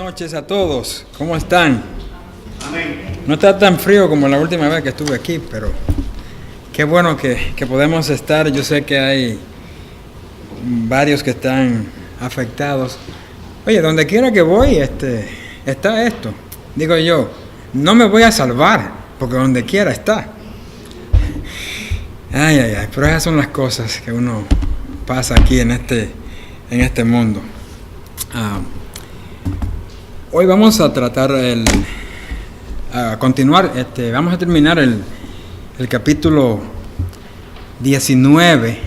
noches a todos. ¿Cómo están? Amén. No está tan frío como la última vez que estuve aquí, pero qué bueno que podemos estar. Yo sé que hay varios que están afectados. Oye, donde quiera que voy, está esto. Digo yo, no me voy a salvar, porque donde quiera está. Ay, pero esas son las cosas que uno pasa aquí en este mundo. Hoy vamos a tratar vamos a terminar el capítulo 19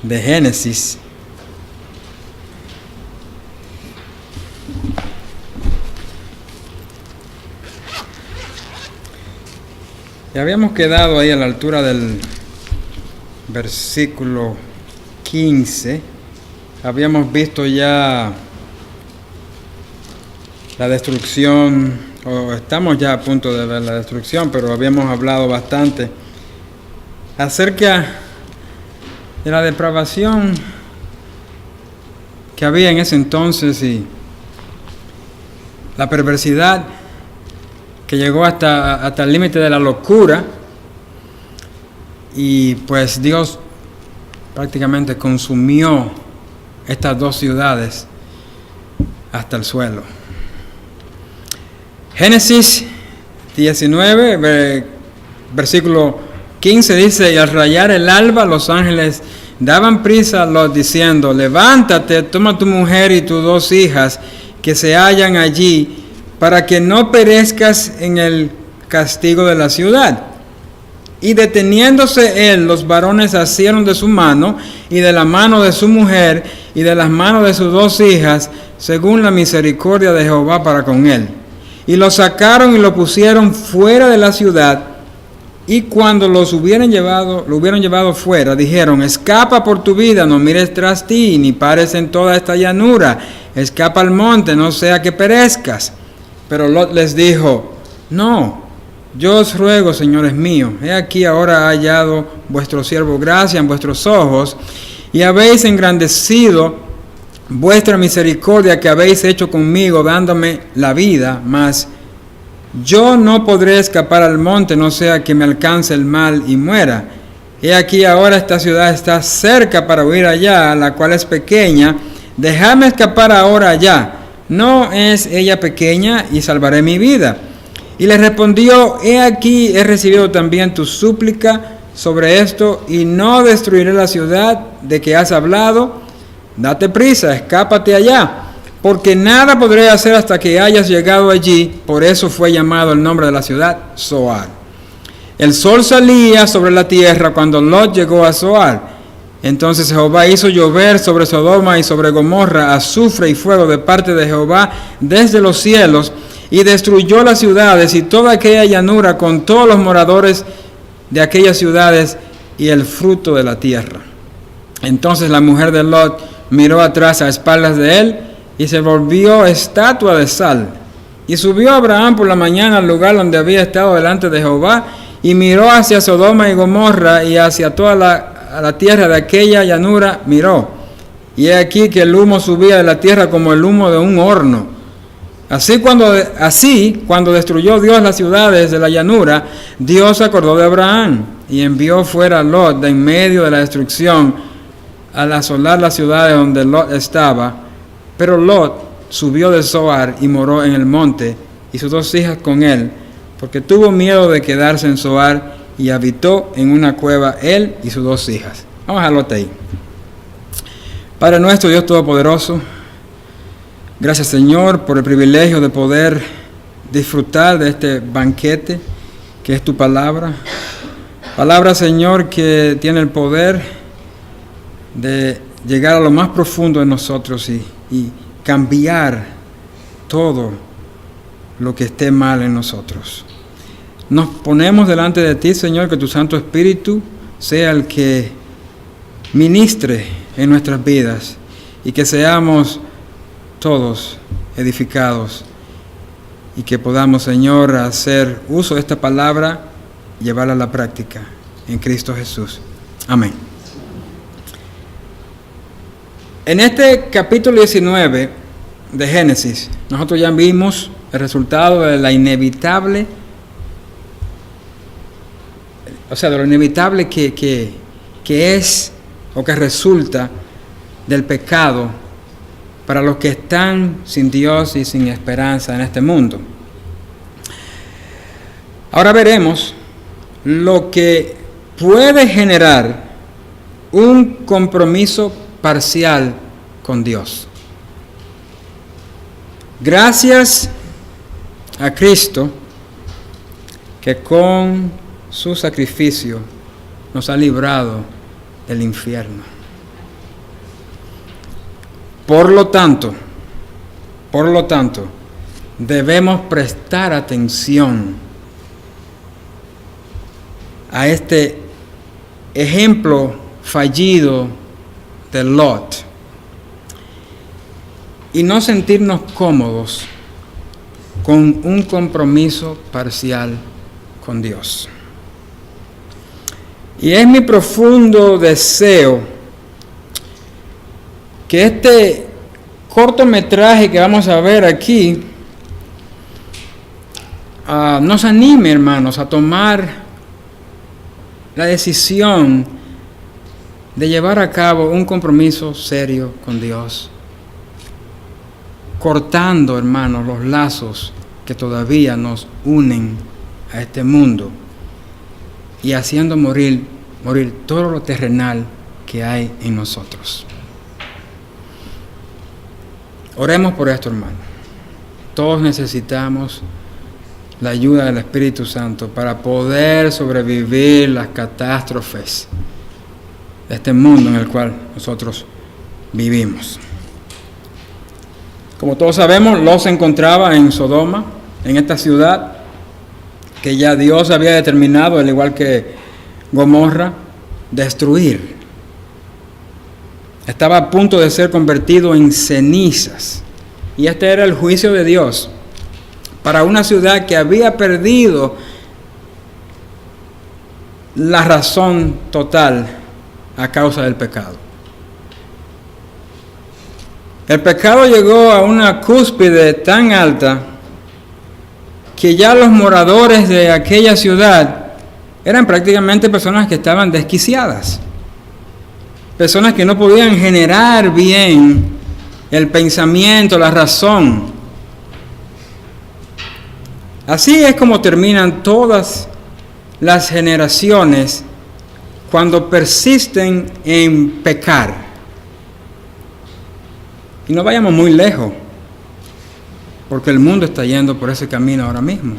de Génesis. Ya habíamos quedado ahí a la altura del versículo 15. Habíamos visto ya la destrucción, o estamos ya a punto de ver la destrucción, pero habíamos hablado bastante acerca de la depravación que había en ese entonces y la perversidad que llegó hasta el límite de la locura, y pues Dios prácticamente consumió estas dos ciudades hasta el suelo. Génesis 19, versículo 15 dice: y al rayar el alba los ángeles daban prisa a Lot diciendo: levántate, toma tu mujer y tus dos hijas que se hallan allí, para que no perezcas en el castigo de la ciudad. Y deteniéndose él, los varones asieron de su mano y de la mano de su mujer y de las manos de sus dos hijas, según la misericordia de Jehová para con él. Y lo sacaron y lo pusieron fuera de la ciudad. Y cuando lo hubieran llevado fuera, dijeron: escapa por tu vida, no mires tras ti, ni pares en toda esta llanura. Escapa al monte, no sea que perezcas. Pero Lot les dijo: no, yo os ruego, señores míos, he aquí ahora ha hallado vuestro siervo gracia en vuestros ojos, y habéis engrandecido vuestra misericordia que habéis hecho conmigo, dándome la vida, mas yo no podré escapar al monte, no sea que me alcance el mal y muera. He aquí ahora esta ciudad está cerca para huir allá, la cual es pequeña, dejadme escapar ahora allá. ¿No es ella pequeña? Y salvaré mi vida. Y le respondió: he aquí, he recibido también tu súplica sobre esto, y no destruiré la ciudad de que has hablado. Date prisa, escápate allá, porque nada podré hacer hasta que hayas llegado allí. Por eso fue llamado el nombre de la ciudad Zoar. El sol salía sobre la tierra cuando Lot llegó a Zoar. Entonces Jehová hizo llover sobre Sodoma y sobre Gomorra azufre y fuego de parte de Jehová desde los cielos, y destruyó las ciudades y toda aquella llanura con todos los moradores de aquellas ciudades y el fruto de la tierra. Entonces la mujer de Lot miró atrás a espaldas de él y se volvió estatua de sal. Y subió Abraham por la mañana al lugar donde había estado delante de Jehová, y miró hacia Sodoma y Gomorra y hacia toda la tierra de aquella llanura miró. Y he aquí que el humo subía de la tierra como el humo de un horno. Así cuando destruyó Dios las ciudades de la llanura, Dios se acordó de Abraham y envió fuera a Lot de en medio de la destrucción, al asolar las ciudades donde Lot estaba. Pero Lot subió de Zoar y moró en el monte, y sus dos hijas con él, porque tuvo miedo de quedarse en Zoar, y habitó en una cueva él y sus dos hijas. Vamos a Lot ahí. Padre nuestro, Dios Todopoderoso, gracias, Señor, por el privilegio de poder disfrutar de este banquete que es tu palabra. Palabra, Señor, que tiene el poder de llegar a lo más profundo de nosotros y cambiar todo lo que esté mal en nosotros. Nos ponemos delante de ti, Señor, que tu Santo Espíritu sea el que ministre en nuestras vidas y que seamos todos edificados y que podamos, Señor, hacer uso de esta palabra y llevarla a la práctica en Cristo Jesús. Amén. En este capítulo 19 de Génesis, nosotros ya vimos el resultado de la inevitable, o sea, de lo inevitable que es o que resulta del pecado para los que están sin Dios y sin esperanza en este mundo. Ahora veremos lo que puede generar un compromiso parcial con Dios. Gracias a Cristo, que con su sacrificio nos ha librado del infierno. Por lo tanto, debemos prestar atención a este ejemplo fallido de Lot y no sentirnos cómodos con un compromiso parcial con Dios. Y es mi profundo deseo que este cortometraje que vamos a ver aquí nos anime, hermanos, a tomar la decisión de llevar a cabo un compromiso serio con Dios, cortando, hermanos, los lazos que todavía nos unen a este mundo y haciendo morir todo lo terrenal que hay en nosotros. Oremos por esto, hermano. Todos necesitamos la ayuda del Espíritu Santo para poder sobrevivir las catástrofes de este mundo en el cual nosotros vivimos. Como todos sabemos, Lot se encontraba en Sodoma, en esta ciudad que ya Dios había determinado, al igual que Gomorra, destruir. Estaba a punto de ser convertido en cenizas. Y este era el juicio de Dios para una ciudad que había perdido la razón total a causa del pecado. El pecado llegó a una cúspide tan alta que ya los moradores de aquella ciudad eran prácticamente personas que estaban desquiciadas, personas que no podían generar bien el pensamiento, la razón. Así es como terminan todas las generaciones cuando persisten en pecar. Y no vayamos muy lejos, porque el mundo está yendo por ese camino ahora mismo.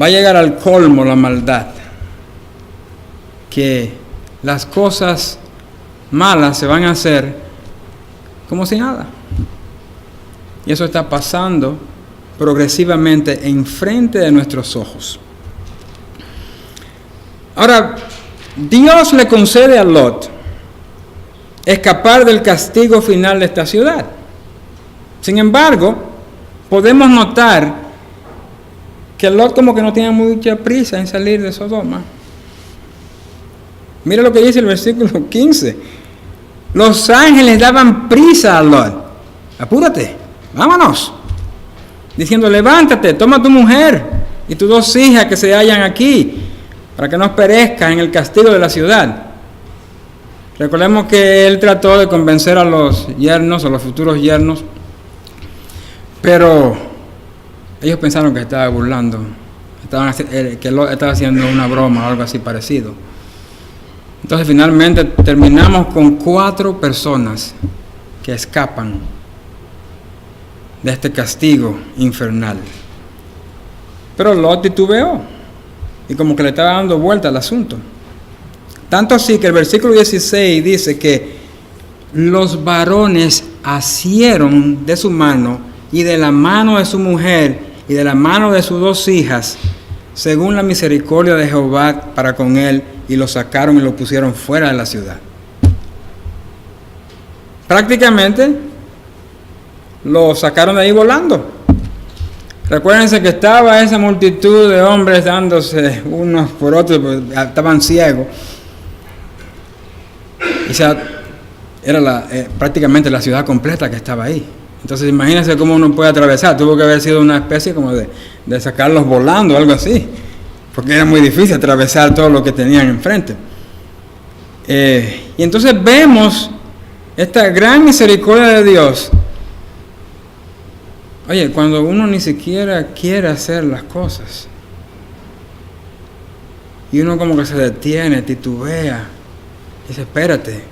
Va a llegar al colmo la maldad, que las cosas malas se van a hacer como si nada. Y eso está pasando progresivamente enfrente de nuestros ojos. Ahora, Dios le concede a Lot escapar del castigo final de esta ciudad. Sin embargo, podemos notar que Lot como que no tiene mucha prisa en salir de Sodoma. Mira lo que dice el versículo 15. Los ángeles daban prisa a Lot. Apúrate, vámonos. Diciendo, levántate, toma tu mujer y tus 2 hijas que se hallan aquí, para que no perezcan en el castigo de la ciudad. Recordemos que él trató de convencer a los yernos, a los futuros yernos, pero ellos pensaron que estaba burlando, que Lot estaba haciendo una broma o algo así parecido. Entonces finalmente terminamos con 4 personas que escapan de este castigo infernal. Pero Lot titubeó y como que le estaba dando vuelta al asunto. Tanto así que el versículo 16 dice que los varones asieron de su mano y de la mano de su mujer y de la mano de sus 2 hijas, según la misericordia de Jehová para con él, y lo sacaron y lo pusieron fuera de la ciudad. Prácticamente lo sacaron de ahí volando. Recuérdense que estaba esa multitud de hombres dándose unos por otros, porque estaban ciegos. Y era prácticamente la ciudad completa que estaba ahí. Entonces imagínense cómo uno puede atravesar. Tuvo que haber sido una especie como de sacarlos volando o algo así, porque era muy difícil atravesar todo lo que tenían enfrente. Y entonces vemos esta gran misericordia de Dios. Oye, cuando uno ni siquiera quiere hacer las cosas y uno como que se detiene, titubea, dice, espérate,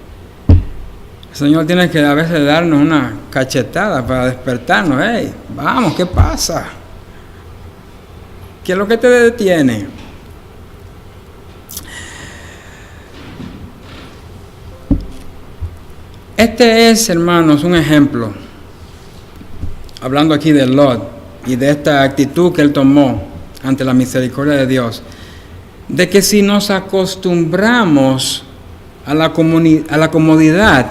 el Señor tiene que a veces darnos una cachetada para despertarnos. Hey, vamos, ¿qué pasa? ¿Qué es lo que te detiene? Este es, hermanos, un ejemplo, hablando aquí de Lot y de esta actitud que él tomó ante la misericordia de Dios, de que si nos acostumbramos a la comodidad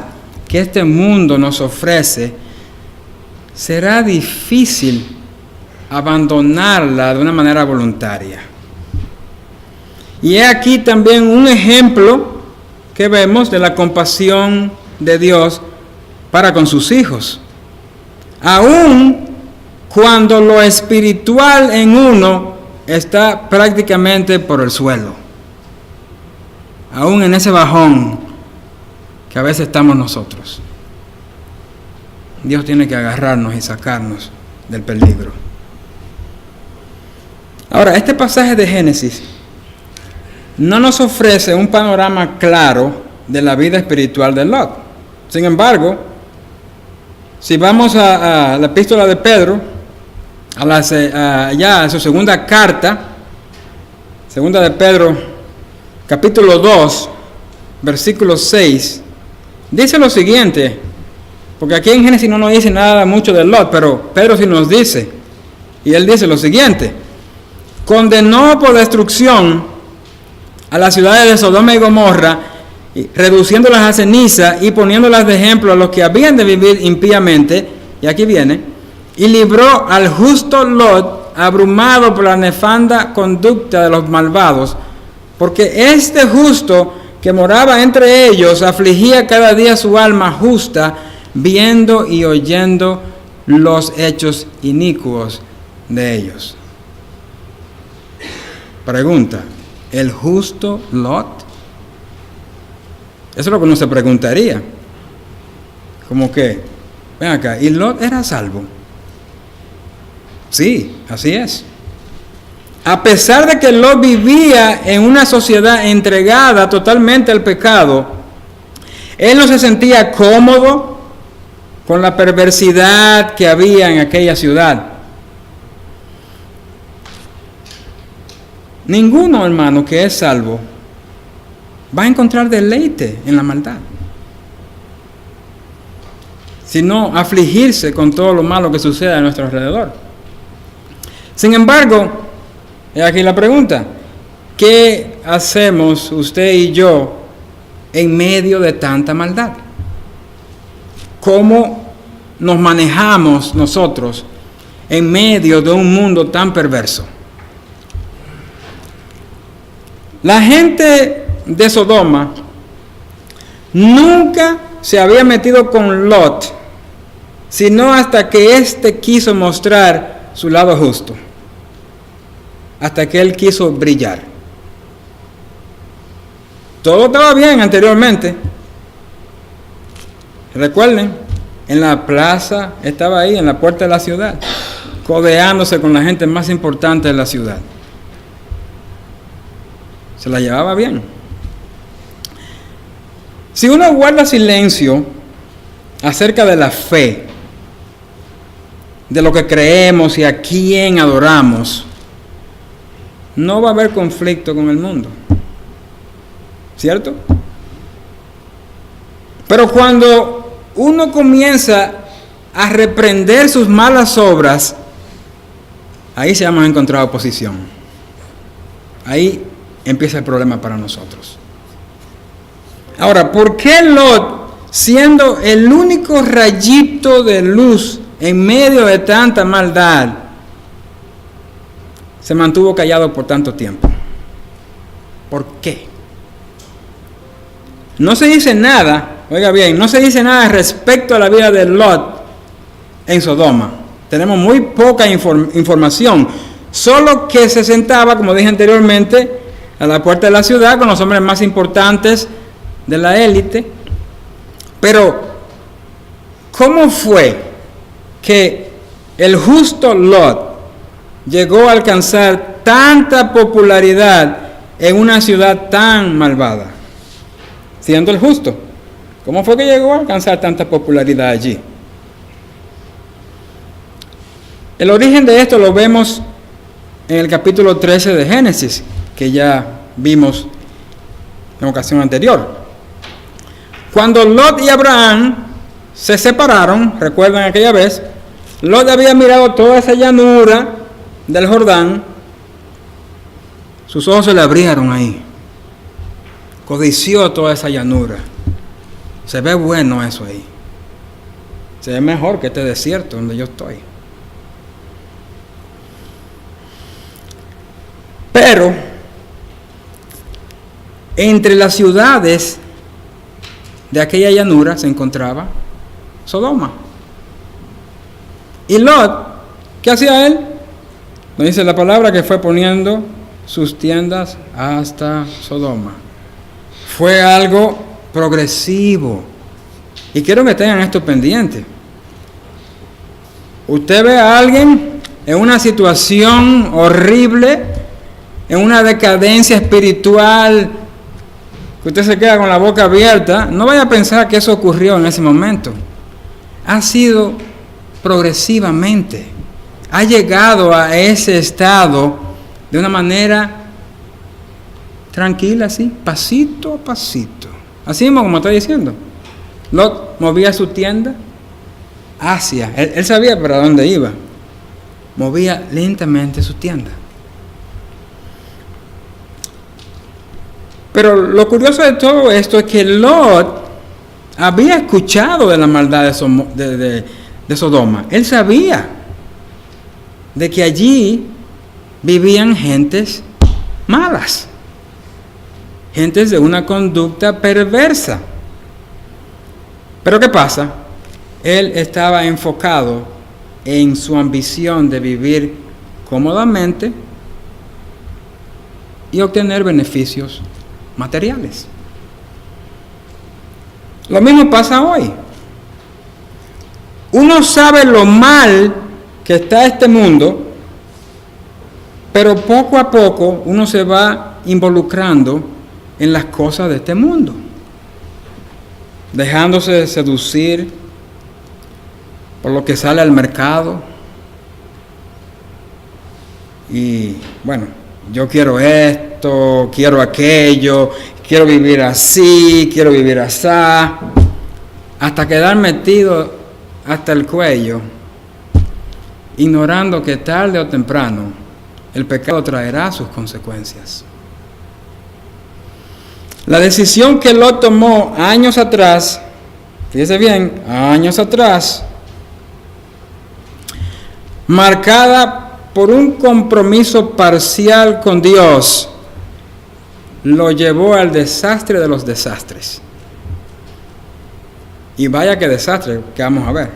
que este mundo nos ofrece, será difícil abandonarla de una manera voluntaria. Y he aquí también un ejemplo que vemos de la compasión de Dios para con sus hijos. Aun cuando lo espiritual en uno está prácticamente por el suelo, aún en ese bajón que a veces estamos nosotros, Dios tiene que agarrarnos y sacarnos del peligro. Ahora, este pasaje de Génesis no nos ofrece un panorama claro de la vida espiritual de Lot. Sin embargo, si vamos a la epístola de Pedro, a su segunda carta, segunda de Pedro, capítulo 2, versículo 6, dice lo siguiente, porque aquí en Génesis no nos dice nada mucho de Lot, pero Pedro sí nos dice, y él dice lo siguiente: condenó por destrucción a las ciudades de Sodoma y Gomorra, reduciéndolas a ceniza y poniéndolas de ejemplo a los que habían de vivir impíamente, y aquí viene, y libró al justo Lot, abrumado por la nefanda conducta de los malvados, porque este justo que moraba entre ellos afligía cada día su alma justa, viendo y oyendo los hechos inicuos de ellos. Pregunta: ¿el justo Lot? Eso es lo que uno se preguntaría. Como que, ven acá, ¿y Lot era salvo? Sí, así es. A pesar de que Lot vivía en una sociedad entregada totalmente al pecado, él no se sentía cómodo con la perversidad que había en aquella ciudad. Ninguno, hermano, que es salvo va a encontrar deleite en la maldad, sino afligirse con todo lo malo que sucede a nuestro alrededor. Sin embargo, aquí la pregunta: ¿qué hacemos usted y yo en medio de tanta maldad? ¿Cómo nos manejamos nosotros en medio de un mundo tan perverso? La gente de Sodoma nunca se había metido con Lot, sino hasta que éste quiso mostrar su lado justo, hasta que él quiso brillar. Todo estaba bien anteriormente. Recuerden, en la plaza, estaba ahí en la puerta de la ciudad, codeándose con la gente más importante de la ciudad. Se la llevaba bien. Si uno guarda silencio acerca de la fe, de lo que creemos y a quién adoramos, no va a haber conflicto con el mundo, ¿cierto? Pero cuando uno comienza a reprender sus malas obras, ahí se vamos a encontrar oposición. Ahí empieza el problema para nosotros. Ahora, ¿por qué Lot, siendo el único rayito de luz en medio de tanta maldad, se mantuvo callado por tanto tiempo? ¿Por qué? No se dice nada oiga bien, no se dice nada respecto a la vida de Lot en Sodoma. Tenemos muy poca información. Solo que se sentaba, como dije anteriormente, a la puerta de la ciudad con los hombres más importantes de la élite. Pero, ¿cómo fue que el justo Lot llegó a alcanzar tanta popularidad en una ciudad tan malvada? Siendo el justo, ¿cómo fue que llegó a alcanzar tanta popularidad allí? El origen de esto lo vemos en el capítulo 13 de Génesis, que ya vimos en ocasión anterior. Cuando Lot y Abraham se separaron, recuerdan aquella vez, Lot había mirado toda esa llanura del Jordán, sus ojos se le abrieron ahí, codició toda esa llanura. Se ve bueno eso ahí, se ve mejor que este desierto donde yo estoy. Pero entre las ciudades de aquella llanura se encontraba Sodoma. Y Lot, ¿qué hacía él? Nos dice la palabra que fue poniendo sus tiendas hasta Sodoma. Fue algo progresivo. Y quiero que tengan esto pendiente. Usted ve a alguien en una situación horrible, en una decadencia espiritual, que usted se queda con la boca abierta, no vaya a pensar que eso ocurrió en ese momento. Ha sido progresivamente. Ha llegado a ese estado de una manera tranquila, así, pasito a pasito. Así mismo como estoy diciendo. Lot movía su tienda hacia, él sabía para dónde iba. Movía lentamente su tienda. Pero lo curioso de todo esto es que Lot había escuchado de la maldad de Sodoma. Él sabía de que allí vivían gentes malas, gentes de una conducta perversa. Pero ¿qué pasa? Él estaba enfocado en su ambición de vivir cómodamente y obtener beneficios materiales. Lo mismo pasa hoy. Uno sabe lo mal que está este mundo, pero poco a poco uno se va involucrando en las cosas de este mundo, dejándose seducir por lo que sale al mercado. Y bueno, yo quiero esto, quiero aquello, quiero vivir así, quiero vivir así, hasta quedar metido hasta el cuello, ignorando que tarde o temprano el pecado traerá sus consecuencias. La decisión que Lot tomó años atrás, fíjese bien, años atrás, marcada por un compromiso parcial con Dios, lo llevó al desastre de los desastres. Y vaya que desastre que vamos a ver.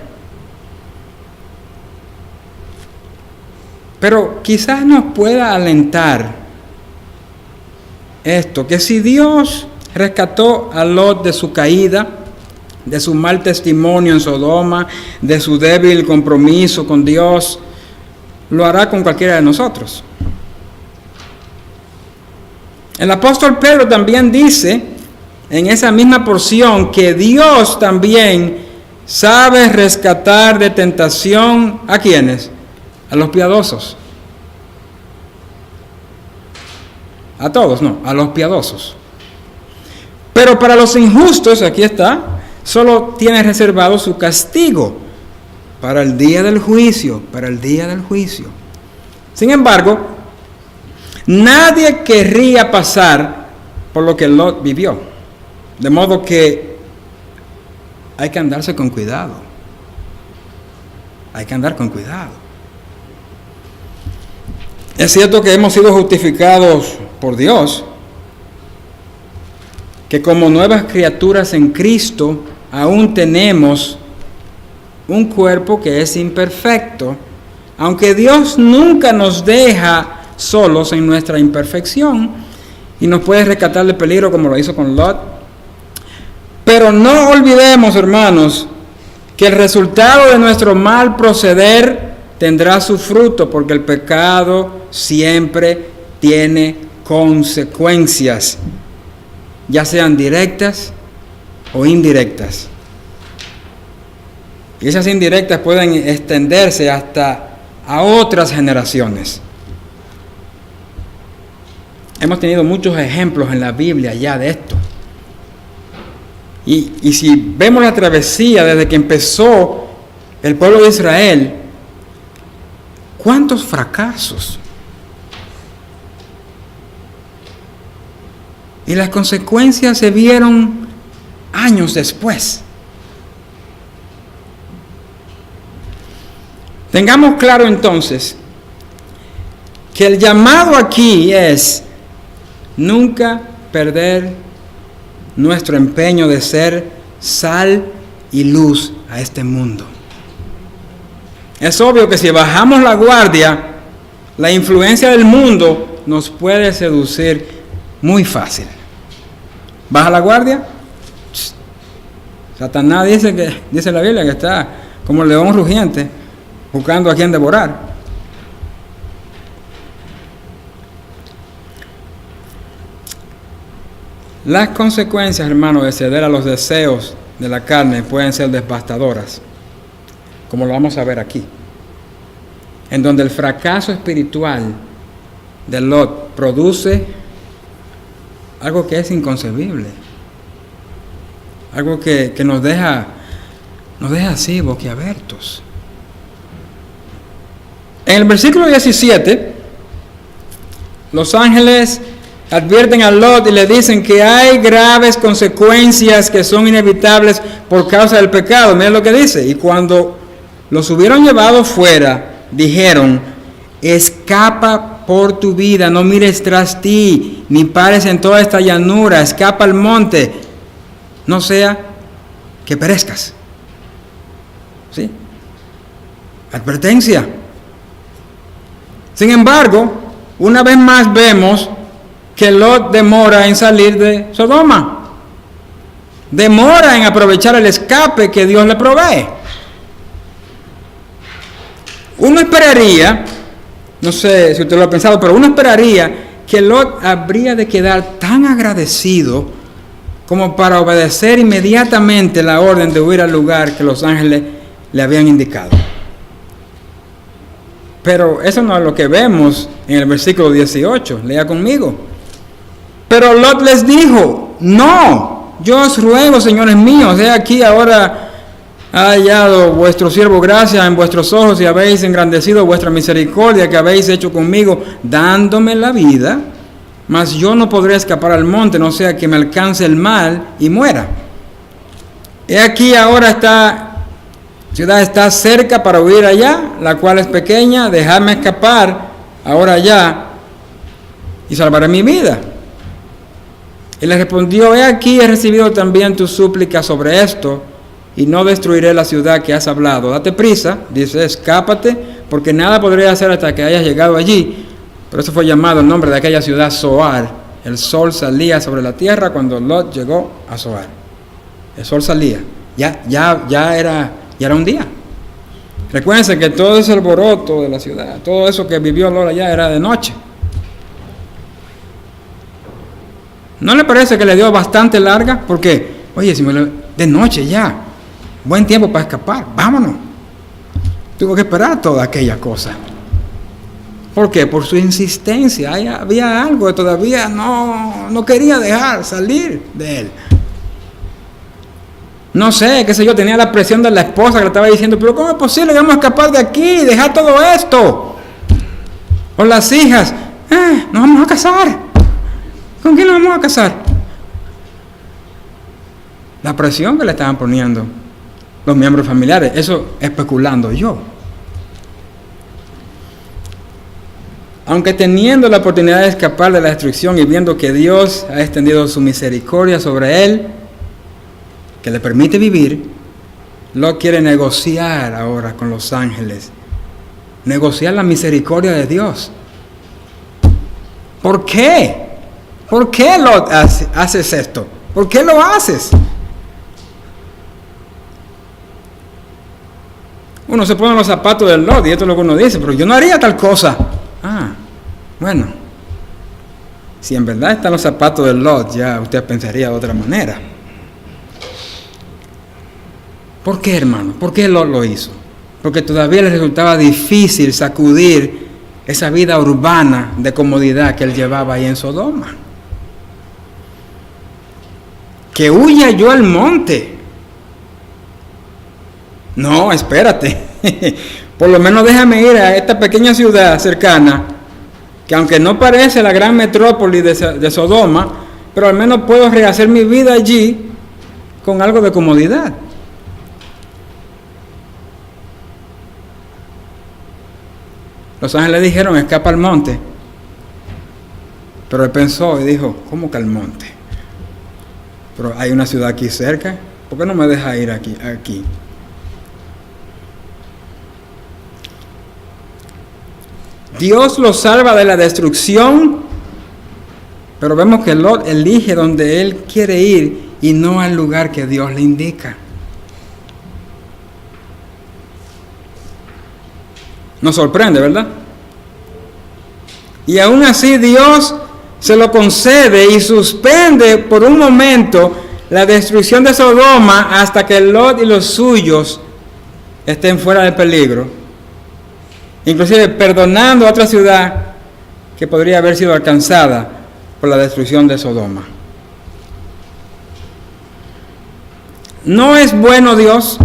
Pero quizás nos pueda alentar esto, que si Dios rescató a Lot de su caída, de su mal testimonio en Sodoma, de su débil compromiso con Dios, lo hará con cualquiera de nosotros. El apóstol Pedro también dice en esa misma porción que Dios también sabe rescatar de tentación ¿a quiénes? A los piadosos. A todos, no, a los piadosos. Pero para los injustos, aquí está, solo tiene reservado su castigo para el día del juicio, para el día del juicio. Sin embargo, nadie querría pasar por lo que Lot vivió. De modo que hay que andarse con cuidado. Hay que andar con cuidado. Es cierto que hemos sido justificados por Dios, que como nuevas criaturas en Cristo, aún tenemos un cuerpo que es imperfecto, aunque Dios nunca nos deja solos en nuestra imperfección y nos puede rescatar del peligro como lo hizo con Lot. Pero no olvidemos, hermanos, que el resultado de nuestro mal proceder tendrá su fruto, porque el pecado siempre tiene consecuencias, ya sean directas o indirectas. Y esas indirectas pueden extenderse hasta a otras generaciones. Hemos tenido muchos ejemplos en la Biblia ya de esto. Y si vemos la travesía desde que empezó el pueblo de Israel, ¿cuántos fracasos? Y las consecuencias se vieron años después. Tengamos claro entonces que el llamado aquí es nunca perder nuestro empeño de ser sal y luz a este mundo. Es obvio que si bajamos la guardia, la influencia del mundo nos puede seducir muy fácil. ¿Baja la guardia? Satanás dice la Biblia que está como el león rugiente, buscando a quien devorar. Las consecuencias, hermanos, de ceder a los deseos de la carne pueden ser devastadoras, como lo vamos a ver aquí, en donde el fracaso espiritual de Lot produce algo que es inconcebible, algo que nos deja así boquiabiertos. En el versículo 17, los ángeles advierten a Lot y le dicen que hay graves consecuencias que son inevitables por causa del pecado. Miren lo que dice: y cuando los hubieron llevado fuera, dijeron: escapa por tu vida, no mires tras ti, ni pares en toda esta llanura, escapa al monte, no sea que perezcas. ¿Sí? Advertencia. Sin embargo, una vez más vemos que Lot demora en salir de Sodoma. Demora en aprovechar el escape que Dios le provee. Uno esperaría, no sé si usted lo ha pensado, pero uno esperaría que Lot habría de quedar tan agradecido como para obedecer inmediatamente la orden de huir al lugar que los ángeles le habían indicado. Pero eso no es lo que vemos en el versículo 18. Lea conmigo. Pero Lot les dijo: no, yo os ruego, señores míos, he aquí ahora ha hallado vuestro siervo gracia en vuestros ojos y habéis engrandecido vuestra misericordia que habéis hecho conmigo, dándome la vida, mas yo no podré escapar al monte, no sea que me alcance el mal y muera. He aquí ahora esta ciudad está cerca para huir allá, la cual es pequeña, dejadme escapar ahora allá y salvaré mi vida. Y le respondió: he aquí, he recibido también tu súplica sobre esto, y no destruiré la ciudad que has hablado. Date prisa, dice, escápate, porque nada podré hacer hasta que hayas llegado allí. Por eso fue llamado el nombre de aquella ciudad Zoar. El sol salía sobre la tierra cuando Lot llegó a Zoar. El sol salía. Ya era un día. Recuérdense que todo ese alboroto de la ciudad, todo eso que vivió Lot allá era de noche. ¿No le parece que le dio bastante larga? Porque, oye, de noche ya, buen tiempo para escapar, vámonos. Tuvo que esperar toda aquella cosa. ¿Por qué? Por su insistencia. Había algo que todavía no quería dejar salir de él. No sé, qué sé yo, tenía la presión de la esposa que le estaba diciendo: pero ¿cómo es posible que vamos a escapar de aquí, dejar todo esto? O las hijas: nos vamos a casar. ¿Con quién nos vamos a casar? La presión que le estaban poniendo los miembros familiares, eso especulando yo. aunque teniendo la oportunidad de escapar de la destrucción y viendo que Dios ha extendido su misericordia sobre él, que le permite vivir, Lot quiere negociar ahora con los ángeles, negociar la misericordia de Dios. ¿Por qué? ¿Por qué Lot haces esto? ¿Por qué lo haces? Uno se pone en los zapatos del Lot y esto es lo que uno dice, pero yo no haría tal cosa. Bueno, si en verdad están los zapatos del Lot, ya usted pensaría de otra manera. ¿Por qué, hermano? ¿Por qué Lot lo hizo? Porque todavía le resultaba difícil sacudir esa vida urbana de comodidad que él llevaba ahí en Sodoma. Que huya yo al monte. No, espérate. Por lo menos déjame ir a esta pequeña ciudad cercana, que aunque no parece la gran metrópoli de Sodoma, pero al menos puedo rehacer mi vida allí con algo de comodidad. Los ángeles dijeron, escapa al monte. Pero él pensó y dijo, ¿cómo que al monte? Pero hay una ciudad aquí cerca, ¿por qué no me deja ir aquí? Dios lo salva de la destrucción, pero vemos que Lot elige donde él quiere ir y no al lugar que Dios le indica. Nos sorprende, ¿verdad? Y aún así Dios se lo concede y suspende por un momento la destrucción de Sodoma hasta que Lot y los suyos estén fuera de peligro. Inclusive perdonando a otra ciudad que podría haber sido alcanzada por la destrucción de Sodoma. ¿No es bueno Dios?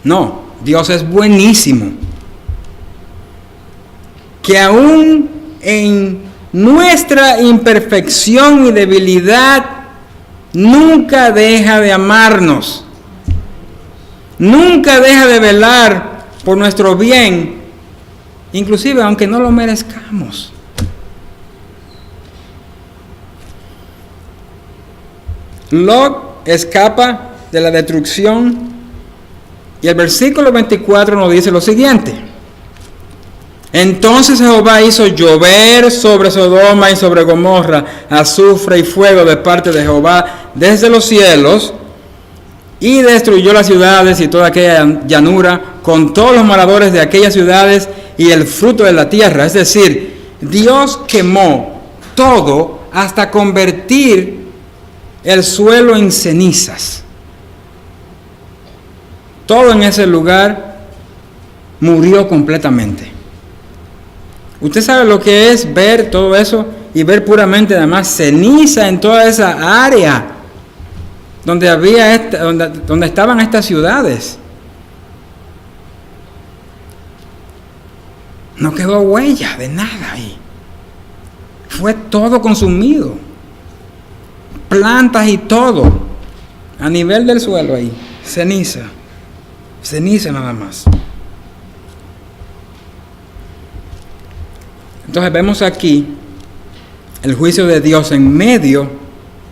No, Dios es buenísimo. Que aún en nuestra imperfección y debilidad nunca deja de amarnos. Nunca deja de velar por nuestro bien, inclusive aunque no lo merezcamos. Lot escapa de la destrucción y el versículo 24 nos dice lo siguiente: entonces Jehová hizo llover sobre Sodoma y sobre Gomorra azufre y fuego de parte de Jehová desde los cielos, y destruyó las ciudades y toda aquella llanura con todos los moradores de aquellas ciudades y el fruto de la tierra. Es decir, Dios quemó todo hasta convertir el suelo en cenizas. Todo en ese lugar murió completamente. Usted sabe lo que es ver todo eso y ver puramente nada más ceniza en toda esa área donde donde estaban estas ciudades. No quedó huella de nada ahí. Fue todo consumido. Plantas y todo. A nivel del suelo ahí. Ceniza. Ceniza nada más. Entonces vemos aquí el juicio de Dios en medio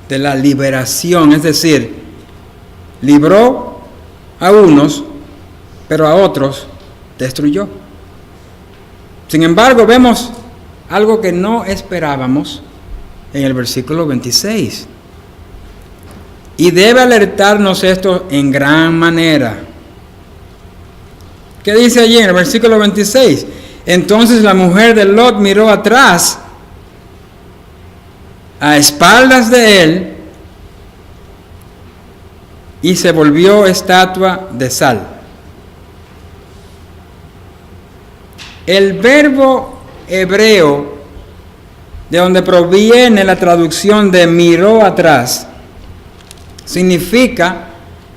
de la liberación, es decir, libró a unos, pero a otros destruyó. Sin embargo, vemos algo que no esperábamos en el versículo 26. Y debe alertarnos esto en gran manera. ¿Qué dice allí en el versículo 26? Entonces la mujer de Lot miró atrás, a espaldas de él, y se volvió estatua de sal. El verbo hebreo, de donde proviene la traducción de miró atrás, significa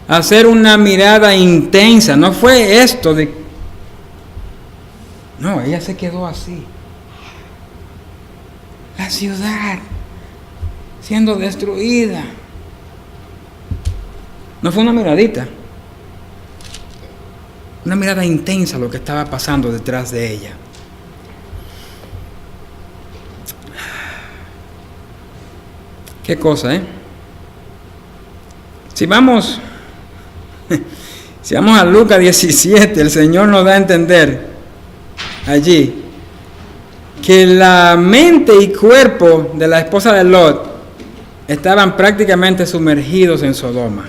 hacer una mirada intensa. No fue esto de... No, ella se quedó así. La ciudad siendo destruida. No fue una miradita. Una mirada intensa lo que estaba pasando detrás de ella. Qué cosa, ¿eh? Si vamos a Lucas 17, el Señor nos da a entender allí que la mente y cuerpo de la esposa de Lot estaban prácticamente sumergidos en Sodoma.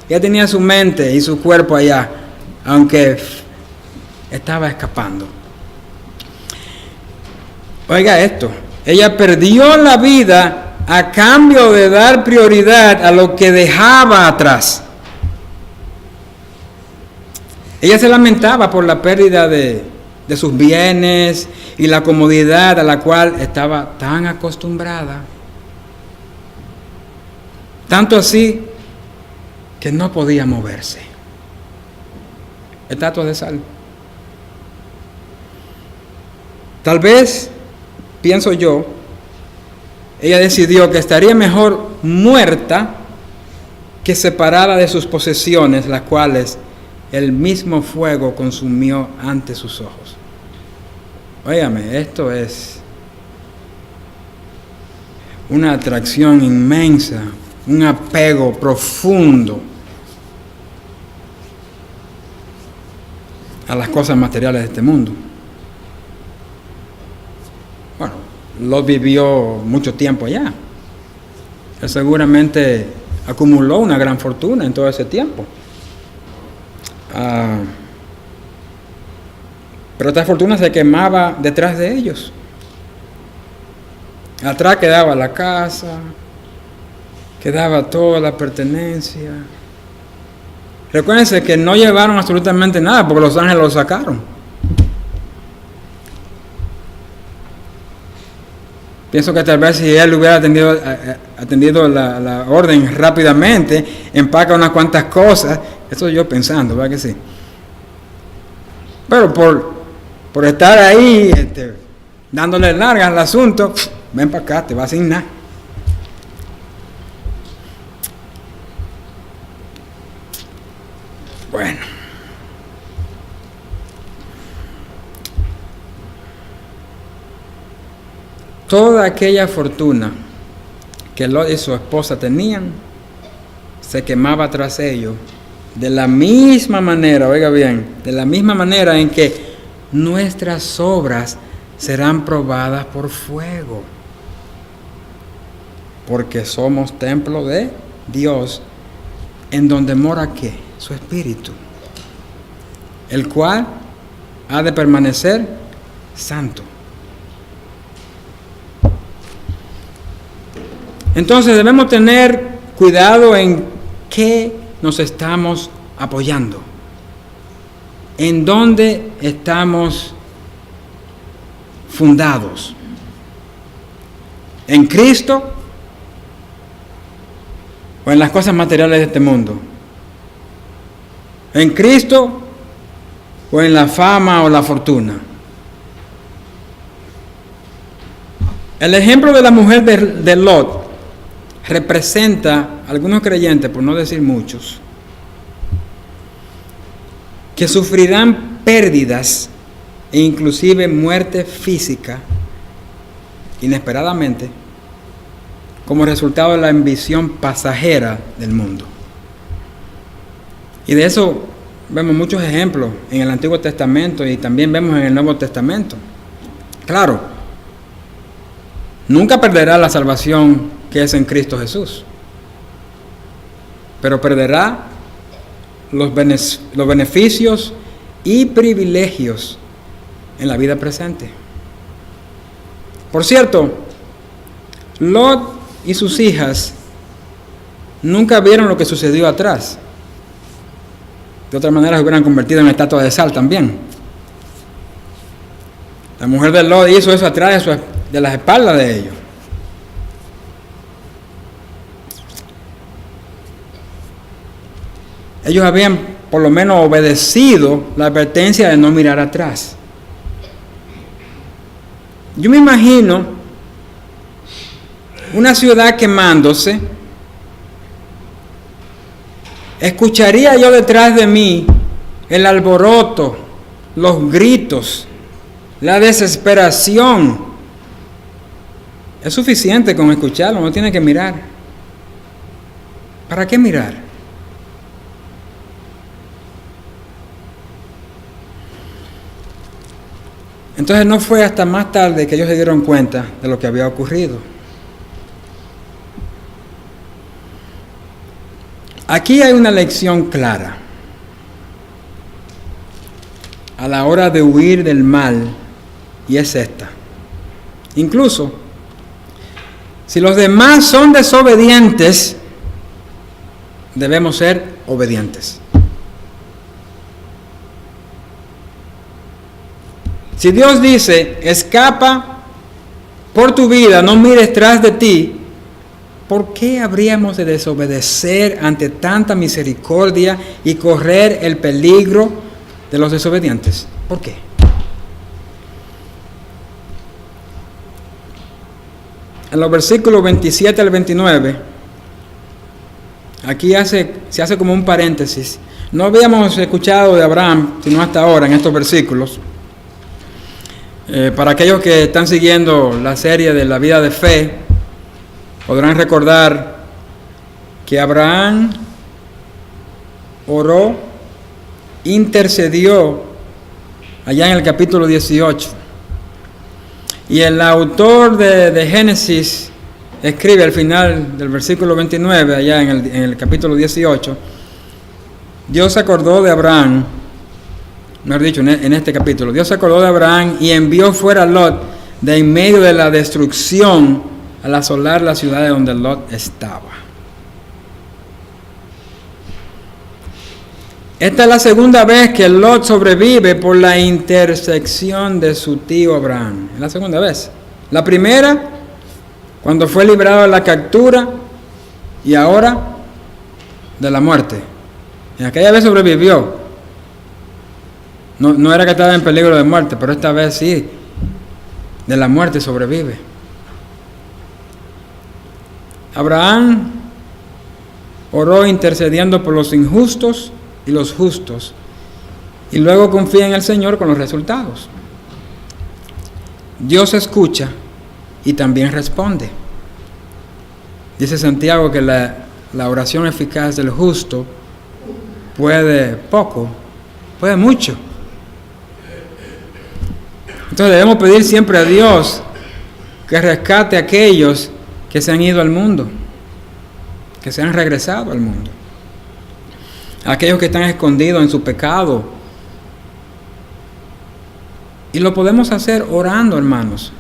Ella tenía su mente y su cuerpo allá, aunque estaba escapando. Oiga esto, ella perdió la vida a cambio de dar prioridad a lo que dejaba atrás. Ella se lamentaba por la pérdida de sus bienes y la comodidad a la cual estaba tan acostumbrada. Tanto así que no podía moverse. Estatua de sal. Tal vez, pienso yo, ella decidió que estaría mejor muerta que separada de sus posesiones, las cuales el mismo fuego consumió ante sus ojos. Óigame, esto es una atracción inmensa, un apego profundo a las cosas materiales de este mundo. Bueno, Lot vivió mucho tiempo allá. Él seguramente acumuló una gran fortuna en todo ese tiempo. Pero esta fortuna se quemaba detrás de ellos. Atrás quedaba la casa, quedaba toda la pertenencia. Recuérdense que no llevaron absolutamente nada porque los ángeles lo sacaron. Pienso que tal vez si él hubiera atendido la orden rápidamente, empaca unas cuantas cosas. Eso yo pensando, ¿verdad que sí? Pero por estar ahí, dándole larga al asunto, ven para acá, te vas sin nada. Bueno. Toda aquella fortuna que Lot y su esposa tenían se quemaba tras ellos de la misma manera, oiga bien, de la misma manera en que nuestras obras serán probadas por fuego, porque somos templo de Dios, en donde mora ¿qué? Su Espíritu, el cual ha de permanecer santo. Entonces debemos tener cuidado en qué nos estamos apoyando, en dónde estamos fundados, en Cristo o en las cosas materiales de este mundo, en Cristo o en la fama o la fortuna. El ejemplo de la mujer de Lot representa a algunos creyentes, por no decir muchos, que sufrirán pérdidas e inclusive muerte física inesperadamente como resultado de la ambición pasajera del mundo. Y de eso vemos muchos ejemplos en el Antiguo Testamento y también vemos en el Nuevo Testamento. Claro, nunca perderá la salvación que es en Cristo Jesús, pero perderá los beneficios y privilegios en la vida presente. Por cierto, Lot y sus hijas nunca vieron lo que sucedió atrás. De otra manera se hubieran convertido en estatua de sal también. La mujer de Lot hizo eso atrás de las espaldas de ellos. Ellos habían por lo menos obedecido la advertencia de no mirar atrás. Yo me imagino una ciudad quemándose. Escucharía yo detrás de mí el alboroto, los gritos, la desesperación Es suficiente con escucharlo, no tiene que mirar. ¿Para qué mirar? Entonces no fue hasta más tarde que ellos se dieron cuenta de lo que había ocurrido. Aquí hay una lección clara. A la hora de huir del mal, y es esta. Incluso, si los demás son desobedientes, debemos ser obedientes. Si Dios dice, escapa por tu vida, no mires tras de ti, ¿por qué habríamos de desobedecer ante tanta misericordia y correr el peligro de los desobedientes? ¿Por qué? En los versículos 27 al 29, aquí se hace como un paréntesis. No habíamos escuchado de Abraham, sino hasta ahora en estos versículos. Para aquellos que están siguiendo la serie de la vida de fe, podrán recordar que Abraham oró, intercedió allá en el capítulo 18. Y el autor de Génesis escribe al final del versículo 29, allá en el capítulo 18, Dios se acordó de Abraham, mejor dicho, en este capítulo, Dios se acordó de Abraham y envió fuera a Lot de en medio de la destrucción al asolar la ciudad de donde Lot estaba. Esta es la segunda vez que Lot sobrevive por la intersección de su tío Abraham. Es la segunda vez. La primera, cuando fue librado de la captura, y ahora de la muerte. En aquella vez sobrevivió. No era que estaba en peligro de muerte, pero esta vez sí, de la muerte sobrevive. Abraham oró intercediendo por los injustos y los justos, y luego confía en el Señor con los resultados. Dios escucha y también responde. Dice Santiago que la oración eficaz del justo puede poco, puede mucho. Entonces debemos pedir siempre a Dios que rescate a aquellos que se han ido al mundo, que se han regresado al mundo, aquellos que están escondidos en su pecado. Y lo podemos hacer orando, hermanos.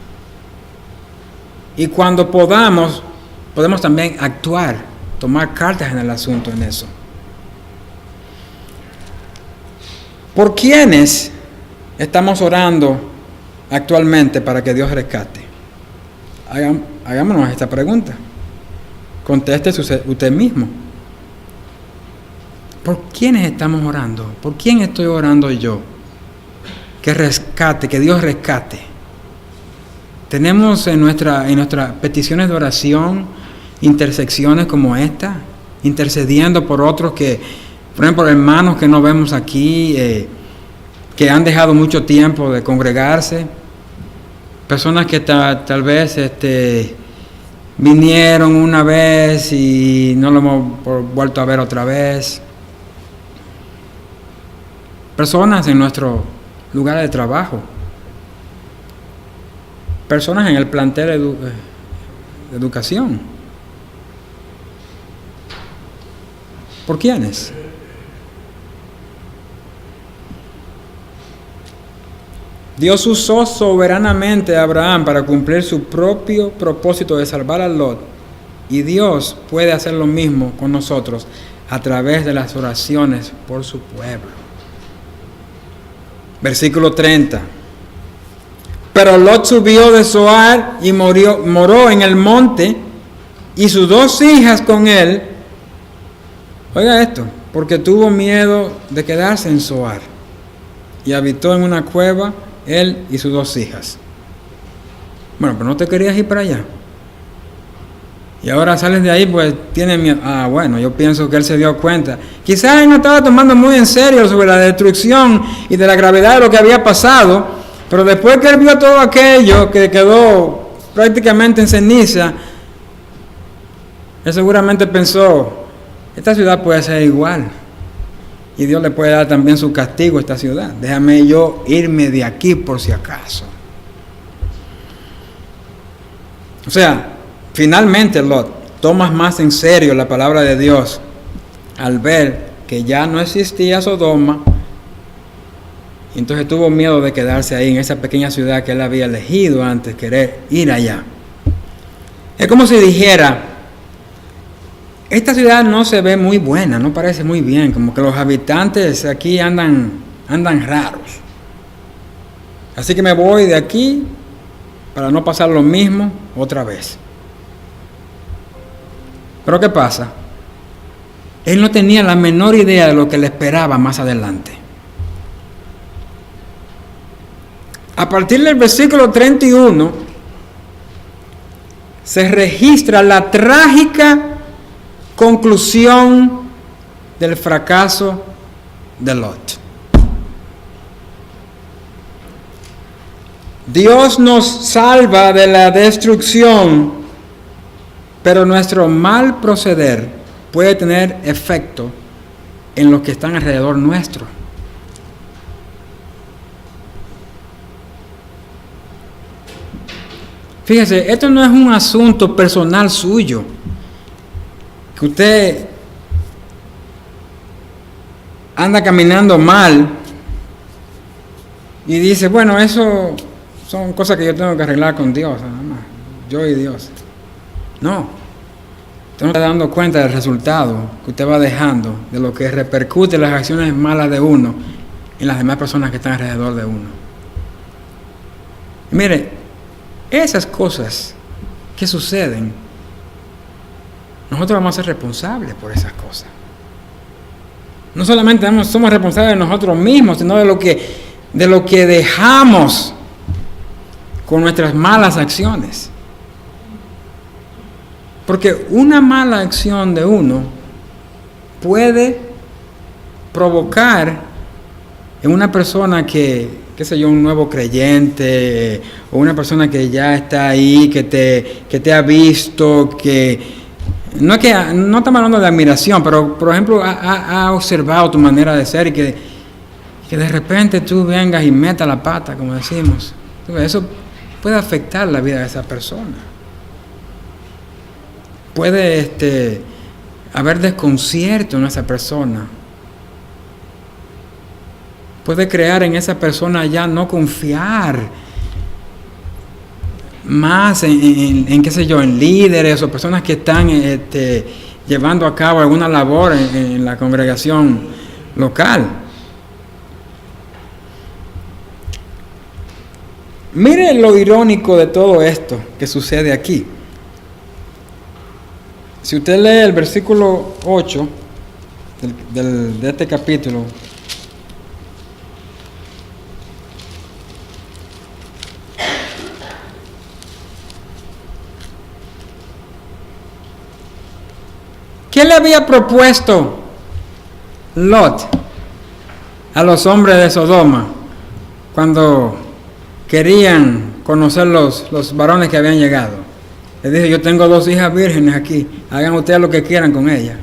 Y cuando podemos también actuar, tomar cartas en el asunto en eso. ¿Por quiénes estamos orando actualmente para que Dios rescate? Hagámonos esta pregunta. Contéstese usted mismo. ¿Por quiénes estamos orando? ¿Por quién estoy orando yo? Que rescate, que Dios rescate. Tenemos en nuestras peticiones de oración intersecciones como esta, intercediendo por otros que, por ejemplo, hermanos que no vemos aquí, que han dejado mucho tiempo de congregarse, personas que tal vez vinieron una vez y no lo hemos vuelto a ver otra vez. Personas en nuestro lugar de trabajo, personas en el plantel de educación. ¿Por quiénes? Dios usó soberanamente a Abraham para cumplir su propio propósito de salvar a Lot, y Dios puede hacer lo mismo con nosotros a través de las oraciones por su pueblo. Versículo 30. Pero Lot subió de Zoar y moró en el monte, y sus 2 hijas con él. Oiga esto, porque tuvo miedo de quedarse en Zoar, y habitó en una cueva él y sus 2 hijas. Bueno, pero no te querías ir para allá. Y ahora sales de ahí, pues tiene miedo. Bueno, yo pienso que él se dio cuenta. Quizás él no estaba tomando muy en serio sobre la destrucción y de la gravedad de lo que había pasado, pero después que él vio todo aquello, que quedó prácticamente en ceniza, él seguramente pensó, esta ciudad puede ser igual. Y Dios le puede dar también su castigo a esta ciudad. Déjame yo irme de aquí por si acaso. O sea, finalmente Lot toma más en serio la palabra de Dios al ver que ya no existía Sodoma. Y entonces tuvo miedo de quedarse ahí en esa pequeña ciudad que él había elegido antes, querer ir allá. Es como si dijera, esta ciudad no se ve muy buena, no parece muy bien, como que los habitantes aquí andan raros. Así que me voy de aquí para no pasar lo mismo otra vez. Pero ¿qué pasa? Él no tenía la menor idea de lo que le esperaba más adelante. A partir del versículo 31 se registra la trágica conclusión del fracaso de Lot. Dios nos salva de la destrucción, pero nuestro mal proceder puede tener efecto en los que están alrededor nuestro. Fíjese, esto no es un asunto personal suyo, que usted anda caminando mal y dice, bueno, eso son cosas que yo tengo que arreglar con Dios, nada más, yo y Dios. No, usted no está dando cuenta del resultado que usted va dejando, de lo que repercute en las acciones malas de uno en las demás personas que están alrededor de uno. Y mire, esas cosas que suceden, nosotros vamos a ser responsables por esas cosas. No solamente somos responsables de nosotros mismos, sino de lo que dejamos con nuestras malas acciones. Porque una mala acción de uno puede provocar en una persona que, qué sé yo, un nuevo creyente, o una persona que ya está ahí, que te ha visto, que no estamos hablando de admiración, pero por ejemplo ha observado tu manera de ser y que de repente tú vengas y metas la pata, como decimos. Eso puede afectar la vida de esa persona. Puede haber desconcierto en esa persona. Puede crear en esa persona ya no confiar más en qué sé yo, en líderes o personas que están llevando a cabo alguna labor en la congregación local. Mire lo irónico de todo esto que sucede aquí. Si usted lee el versículo 8 de este capítulo, ¿qué le había propuesto Lot a los hombres de Sodoma cuando querían conocer los varones que habían llegado? Les dijo, yo tengo 2 hijas vírgenes aquí, hagan ustedes lo que quieran con ellas.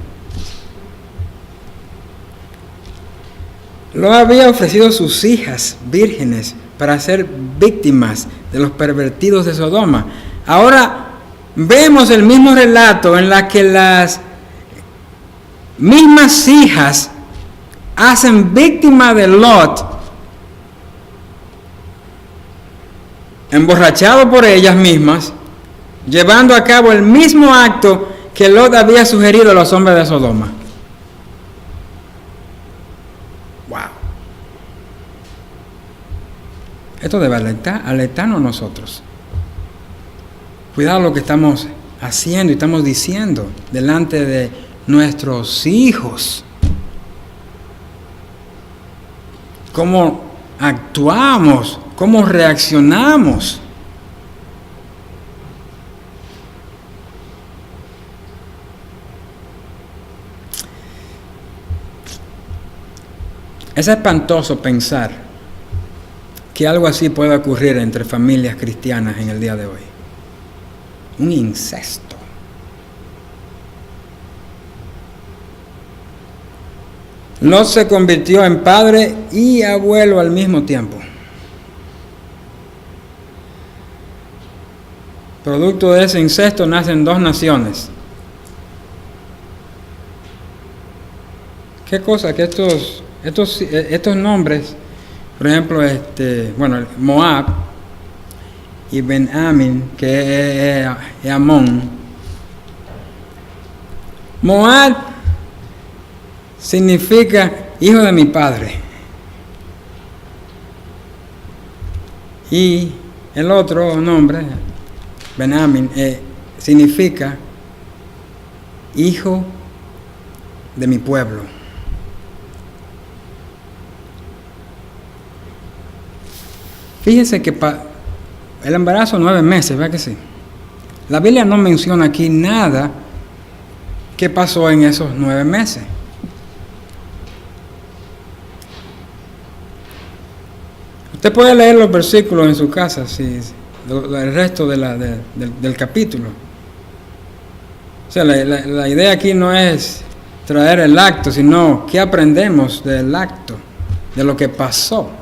Lot había ofrecido sus hijas vírgenes para ser víctimas de los pervertidos de Sodoma. Ahora vemos el mismo relato en la que las mismas hijas hacen víctima de Lot, emborrachado por ellas mismas, llevando a cabo el mismo acto que Lot había sugerido a los hombres de Sodoma. Wow. Esto debe alertarnos a nosotros. Cuidado lo que estamos haciendo y estamos diciendo delante de nuestros hijos. Cómo actuamos, cómo reaccionamos. Es espantoso pensar que algo así pueda ocurrir entre familias cristianas en el día de hoy. un incesto. Lot se convirtió en padre y abuelo al mismo tiempo. Producto de ese incesto nacen dos naciones. ¿Qué cosa? Que estos nombres, por ejemplo, Moab y Ben-Amin, que es Amón. Moab significa hijo de mi padre. Y el otro nombre, Ben-Amin, significa hijo de mi pueblo. Fíjense que el embarazo 9 meses, ¿verdad que sí? La Biblia no menciona aquí nada que pasó en esos 9 meses. Usted puede leer los versículos en su casa, el resto del capítulo. O sea, la idea aquí no es traer el acto, sino qué aprendemos del acto, de lo que pasó.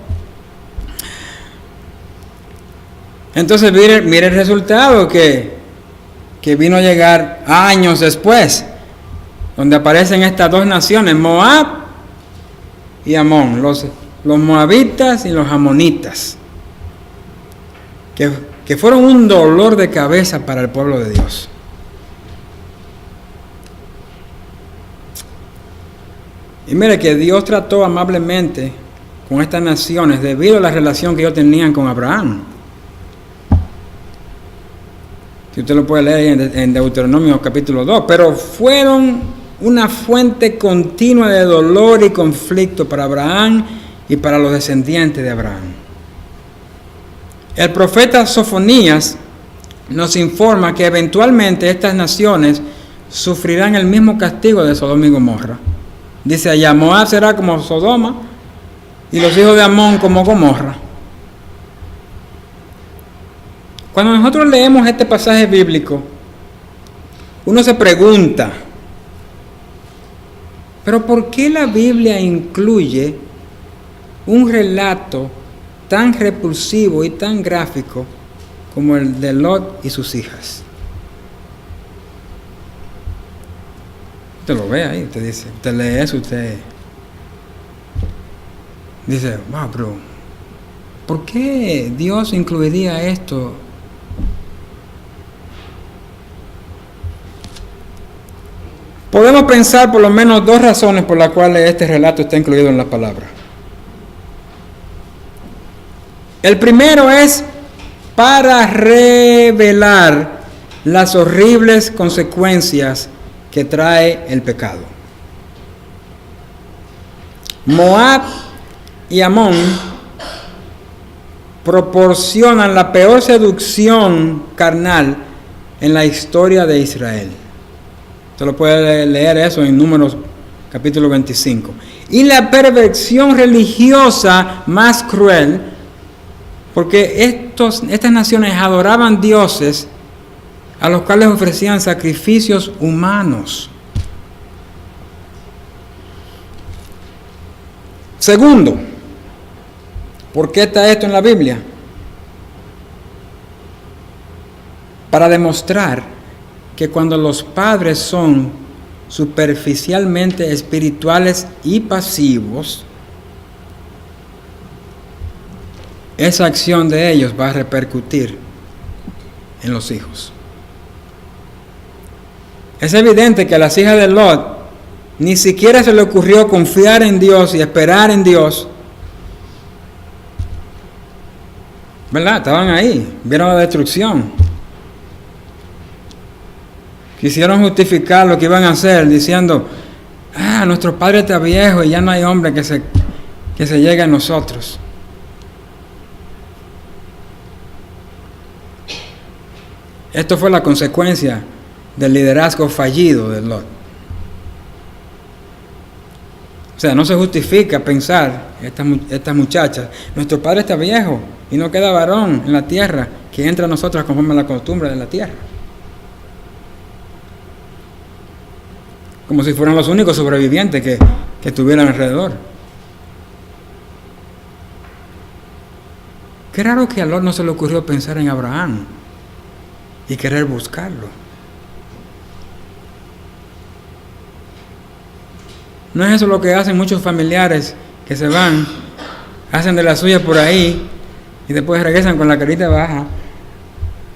Entonces mire el resultado que vino a llegar años después, donde aparecen estas dos naciones, Moab y Amón, los moabitas y los amonitas, que fueron un dolor de cabeza para el pueblo de Dios. Y mire que Dios trató amablemente con estas naciones debido a la relación que ellos tenían con Abraham. Si usted lo puede leer en Deuteronomio capítulo 2, pero fueron una fuente continua de dolor y conflicto para Abraham y para los descendientes de Abraham. El profeta Sofonías nos informa que eventualmente estas naciones sufrirán el mismo castigo de Sodoma y Gomorra. Dice allá, Moab será como Sodoma y los hijos de Amón como Gomorra. Cuando nosotros leemos este pasaje bíblico, uno se pregunta, ¿pero por qué la Biblia incluye un relato tan repulsivo y tan gráfico como el de Lot y sus hijas? Usted lo ve ahí, usted lee eso, usted dice, wow, pero ¿por qué Dios incluiría esto? Podemos pensar por lo menos dos razones por las cuales este relato está incluido en la palabra. El primero es para revelar las horribles consecuencias que trae el pecado. Moab y Amón proporcionan la peor seducción carnal en la historia de Israel. Usted lo puede leer eso en Números capítulo 25. Y la perversión religiosa más cruel, porque estas naciones adoraban dioses a los cuales ofrecían sacrificios humanos. Segundo, ¿por qué está esto en la Biblia? Para demostrar que cuando los padres son superficialmente espirituales y pasivos, esa acción de ellos va a repercutir en los hijos. Es evidente que a las hijas de Lot ni siquiera se le ocurrió confiar en Dios y esperar en Dios. ¿Verdad? Estaban ahí, vieron la destrucción. Quisieron justificar lo que iban a hacer diciendo, nuestro padre está viejo y ya no hay hombre que se llegue a nosotros. Esto fue la consecuencia del liderazgo fallido de Lot. O sea, no se justifica pensar, estas muchachas, nuestro padre está viejo y no queda varón en la tierra que entre a nosotros conforme a la costumbre de la tierra. como si fueran los únicos sobrevivientes que estuvieran alrededor. Qué raro que a Lot no se le ocurrió pensar en Abraham y querer buscarlo. ¿No es eso lo que hacen muchos familiares que se van, hacen de la suya por ahí y después regresan con la carita baja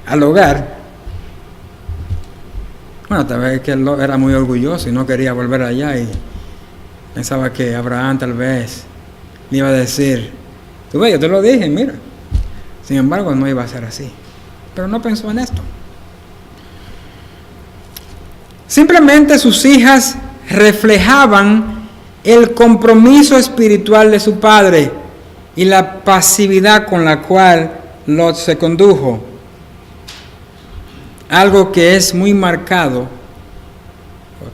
al hogar? Bueno, tal vez que Lot era muy orgulloso y no quería volver allá y pensaba que Abraham tal vez le iba a decir, tú ves, yo te lo dije, mira. Sin embargo, no iba a ser así. Pero no pensó en esto. Simplemente sus hijas reflejaban el compromiso espiritual de su padre y la pasividad con la cual Lot se condujo. Algo que es muy marcado,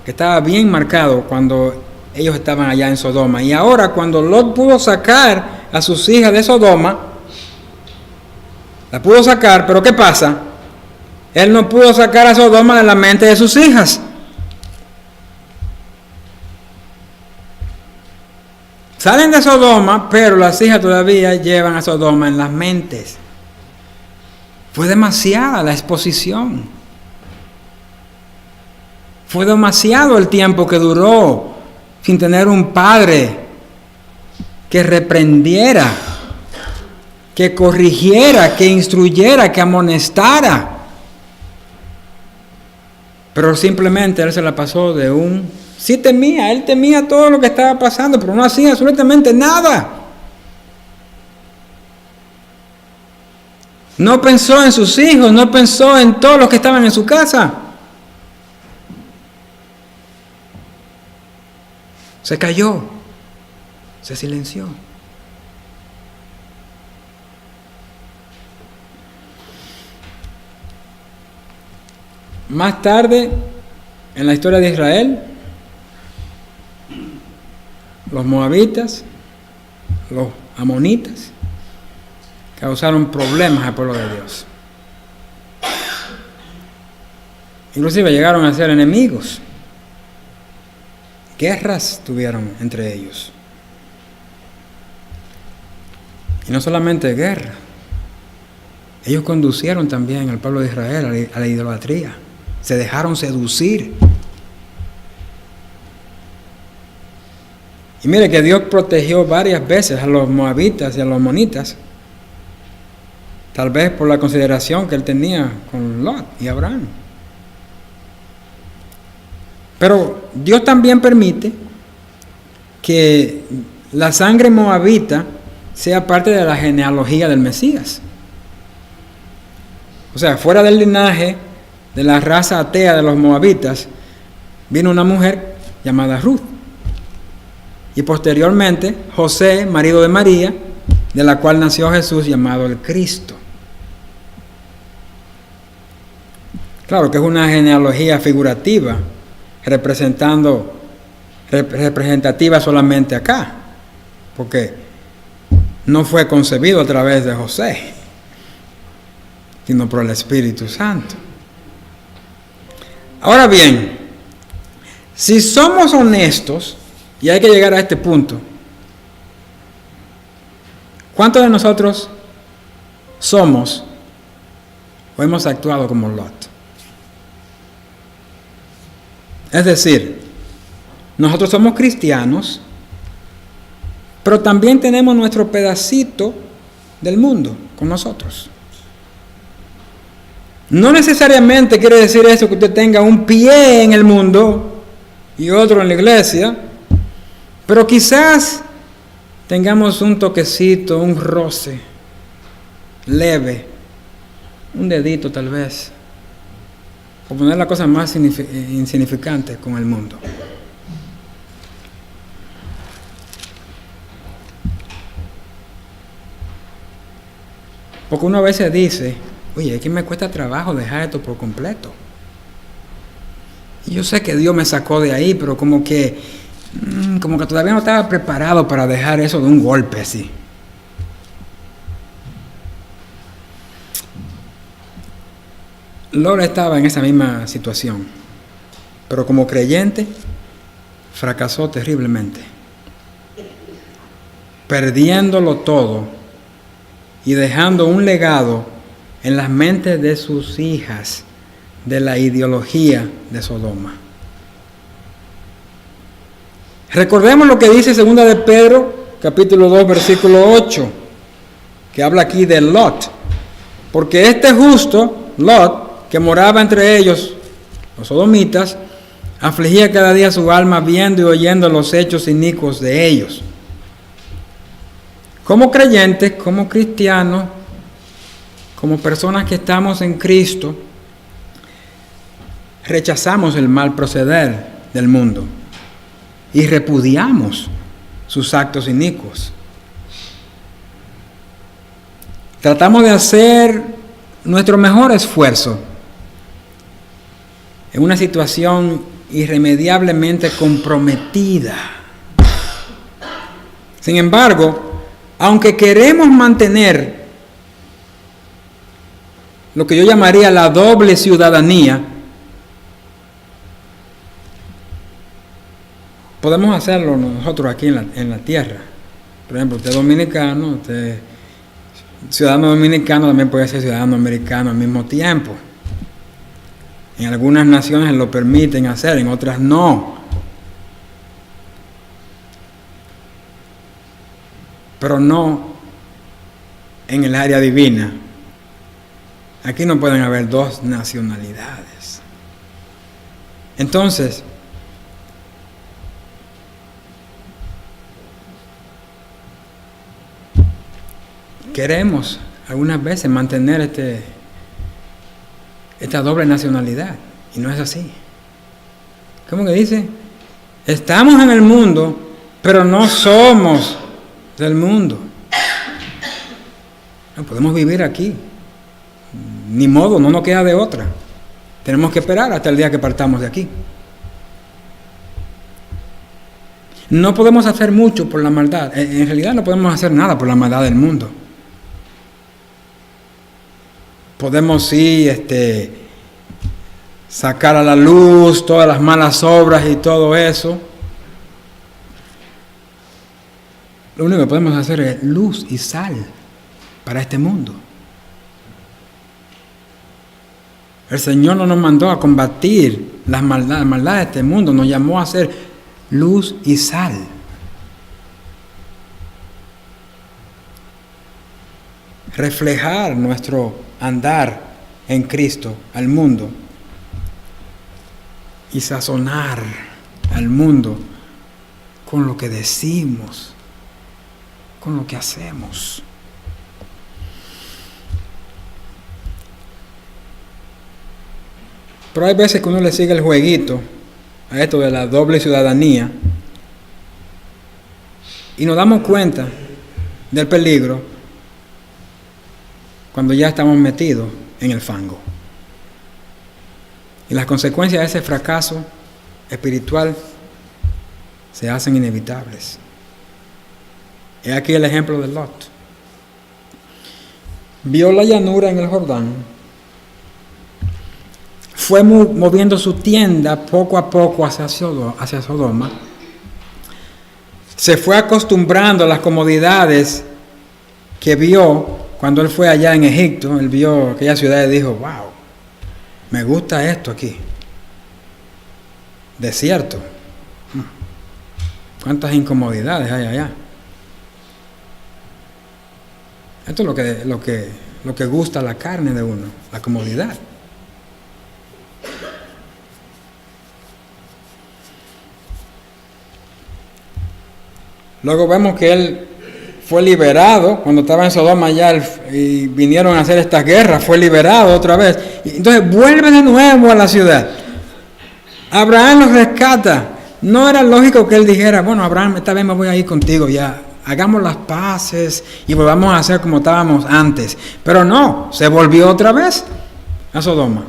que estaba bien marcado cuando ellos estaban allá en Sodoma. Y ahora cuando Lot pudo sacar a sus hijas de Sodoma, la pudo sacar, pero ¿qué pasa? Él no pudo sacar a Sodoma de la mente de sus hijas. Salen de Sodoma, pero las hijas todavía llevan a Sodoma en las mentes. Fue demasiada la exposición. Fue demasiado el tiempo que duró sin tener un padre que reprendiera, que corrigiera, que instruyera, que amonestara. Pero simplemente él se la pasó de un... Sí temía, él temía todo lo que estaba pasando, pero no hacía absolutamente nada. No pensó en sus hijos, no pensó en todos los que estaban en su casa. Se calló, se silenció. Más tarde, en la historia de Israel, los moabitas, los amonitas, causaron problemas al pueblo de Dios. Inclusive llegaron a ser enemigos. Guerras tuvieron entre ellos. Y no solamente guerra, ellos conducieron también al pueblo de Israel a la idolatría. Se dejaron seducir. Y mire que Dios protegió varias veces a los moabitas y a los amonitas, tal vez por la consideración que él tenía con Lot y Abraham. Pero Dios también permite que la sangre moabita sea parte de la genealogía del Mesías. O sea, fuera del linaje de la raza atea de los moabitas, vino una mujer llamada Ruth. Y posteriormente, José, marido de María, de la cual nació Jesús, llamado el Cristo. Claro que es una genealogía figurativa, representativa solamente acá, porque no fue concebido a través de José, sino por el Espíritu Santo. Ahora bien, si somos honestos, y hay que llegar a este punto, ¿cuántos de nosotros somos o hemos actuado como Lot? Es decir, nosotros somos cristianos, pero también tenemos nuestro pedacito del mundo con nosotros. No necesariamente quiere decir eso que usted tenga un pie en el mundo y otro en la iglesia, pero quizás tengamos un toquecito, un roce leve, un dedito tal vez, por poner la cosa más insignificante con el mundo. Porque uno a veces dice, oye, es que me cuesta trabajo dejar esto por completo. Y yo sé que Dios me sacó de ahí, pero como que todavía no estaba preparado para dejar eso de un golpe así. Lot estaba en esa misma situación, pero como creyente fracasó terriblemente, perdiéndolo todo y dejando un legado en las mentes de sus hijas de la ideología de Sodoma. Recordemos lo que dice 2 de Pedro, capítulo 2, versículo 8, que habla aquí de Lot. Porque este justo, Lot, que moraba entre ellos, los sodomitas, afligía cada día su alma viendo y oyendo los hechos inicuos de ellos. Como creyentes, como cristianos, como personas que estamos en Cristo, rechazamos el mal proceder del mundo y repudiamos sus actos inicuos. Tratamos de hacer nuestro mejor esfuerzo en una situación irremediablemente comprometida. Sin embargo, aunque queremos mantener lo que yo llamaría la doble ciudadanía, podemos hacerlo nosotros aquí en la tierra. Por ejemplo, usted es dominicano, usted ciudadano dominicano también puede ser ciudadano americano al mismo tiempo. En algunas naciones lo permiten hacer, en otras no. Pero no en el área divina. Aquí no pueden haber dos nacionalidades. Entonces, queremos algunas veces mantener esta doble nacionalidad, y no es así. ¿Cómo que dice? Estamos en el mundo, pero no somos del mundo. No podemos vivir aquí. Ni modo, no nos queda de otra. Tenemos que esperar hasta el día que partamos de aquí. No podemos hacer mucho por la maldad. En realidad no podemos hacer nada por la maldad del mundo. Podemos sí sacar a la luz todas las malas obras y todo eso. Lo único que podemos hacer es luz y sal para este mundo. El Señor no nos mandó a combatir las maldades de este mundo, nos llamó a ser luz y sal. Reflejar nuestro andar en Cristo al mundo y sazonar al mundo con lo que decimos, con lo que hacemos. Pero hay veces que uno le sigue el jueguito a esto de la doble ciudadanía y nos damos cuenta del peligro cuando ya estamos metidos en el fango. Y las consecuencias de ese fracaso espiritual se hacen inevitables. He aquí el ejemplo de Lot. Vio la llanura en el Jordán, fue moviendo su tienda poco a poco hacia Sodoma, se fue acostumbrando a las comodidades que vio cuando él fue allá en Egipto. Él vio aquella ciudad y dijo: wow, me gusta esto aquí, desierto, cuántas incomodidades hay allá. Esto es lo que gusta la carne de uno, la comodidad. Luego vemos que él fue liberado cuando estaba en Sodoma ya y vinieron a hacer estas guerras, fue liberado otra vez. Y entonces vuelve de nuevo a la ciudad. Abraham los rescata. No era lógico que él dijera: bueno, Abraham, esta vez me voy a ir contigo, ya hagamos las paces y volvamos a hacer como estábamos antes. Pero no, se volvió otra vez a Sodoma.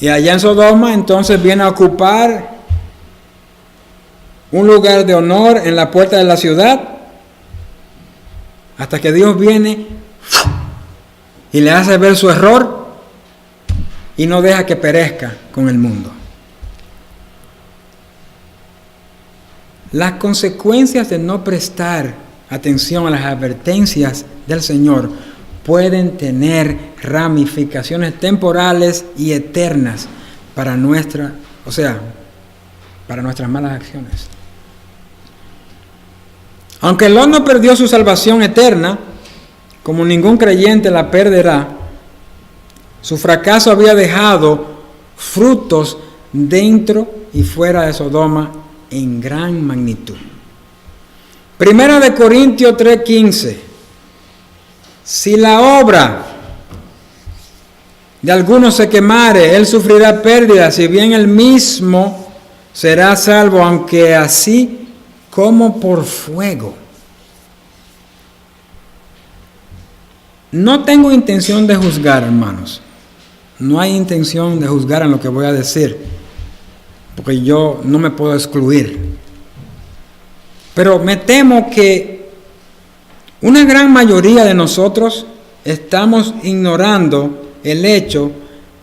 Y allá en Sodoma entonces viene a ocupar un lugar de honor en la puerta de la ciudad, hasta que Dios viene y le hace ver su error y no deja que perezca con el mundo. Las consecuencias de no prestar atención a las advertencias del Señor pueden tener ramificaciones temporales y eternas para nuestras malas acciones. Aunque Lot no perdió su salvación eterna, como ningún creyente la perderá, su fracaso había dejado frutos dentro y fuera de Sodoma en gran magnitud. Primera de Corintios 3:15. Si la obra de alguno se quemare, él sufrirá pérdida, si bien él mismo será salvo, aunque así como por fuego. No tengo intención de juzgar, hermanos. No hay intención de juzgar en lo que voy a decir, porque yo no me puedo excluir. Pero me temo que una gran mayoría de nosotros estamos ignorando el hecho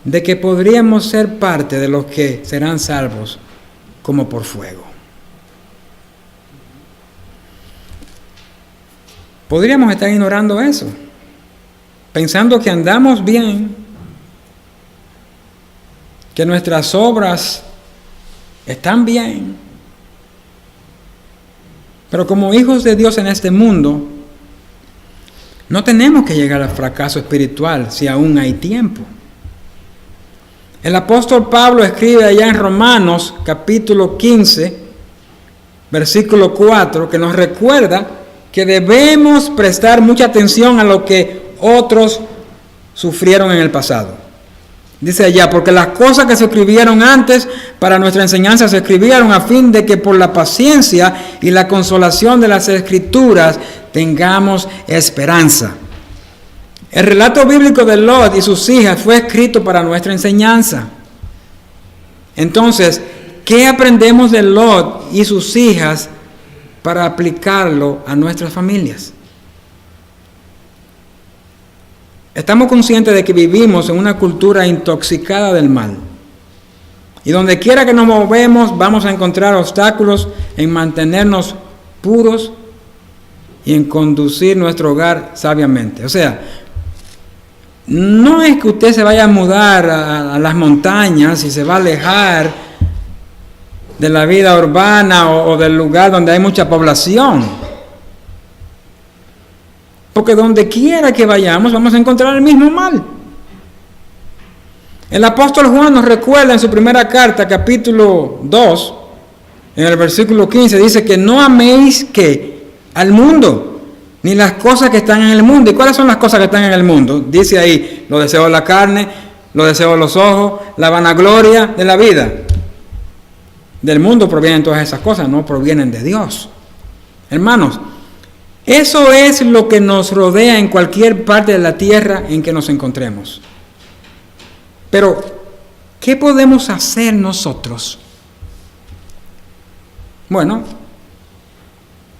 de que podríamos ser parte de los que serán salvos como por fuego. Podríamos estar ignorando eso, pensando que andamos bien, que nuestras obras están bien. Pero como hijos de Dios en este mundo, no tenemos que llegar al fracaso espiritual si aún hay tiempo. El apóstol Pablo escribe allá en Romanos capítulo 15, versículo 4, que nos recuerda que debemos prestar mucha atención a lo que otros sufrieron en el pasado. Dice allá, porque las cosas que se escribieron antes para nuestra enseñanza se escribieron a fin de que por la paciencia y la consolación de las Escrituras tengamos esperanza. El relato bíblico de Lot y sus hijas fue escrito para nuestra enseñanza. Entonces, ¿qué aprendemos de Lot y sus hijas para aplicarlo a nuestras familias? Estamos conscientes de que vivimos en una cultura intoxicada del mal. Y donde quiera que nos movemos, vamos a encontrar obstáculos en mantenernos puros y en conducir nuestro hogar sabiamente. O sea, no es que usted se vaya a mudar a las montañas y se va a alejar de la vida urbana o del lugar donde hay mucha población. Porque donde quiera que vayamos vamos a encontrar el mismo mal. El apóstol Juan nos recuerda en su primera carta, capítulo 2, en el versículo 15, dice que no améis que al mundo, ni las cosas que están en el mundo. ¿Y cuáles son las cosas que están en el mundo? Dice ahí, los deseos de la carne, los deseos de los ojos, la vanagloria de la vida. Del mundo provienen todas esas cosas, no provienen de Dios. Hermanos, eso es lo que nos rodea en cualquier parte de la tierra en que nos encontremos. Pero, ¿qué podemos hacer nosotros? Bueno,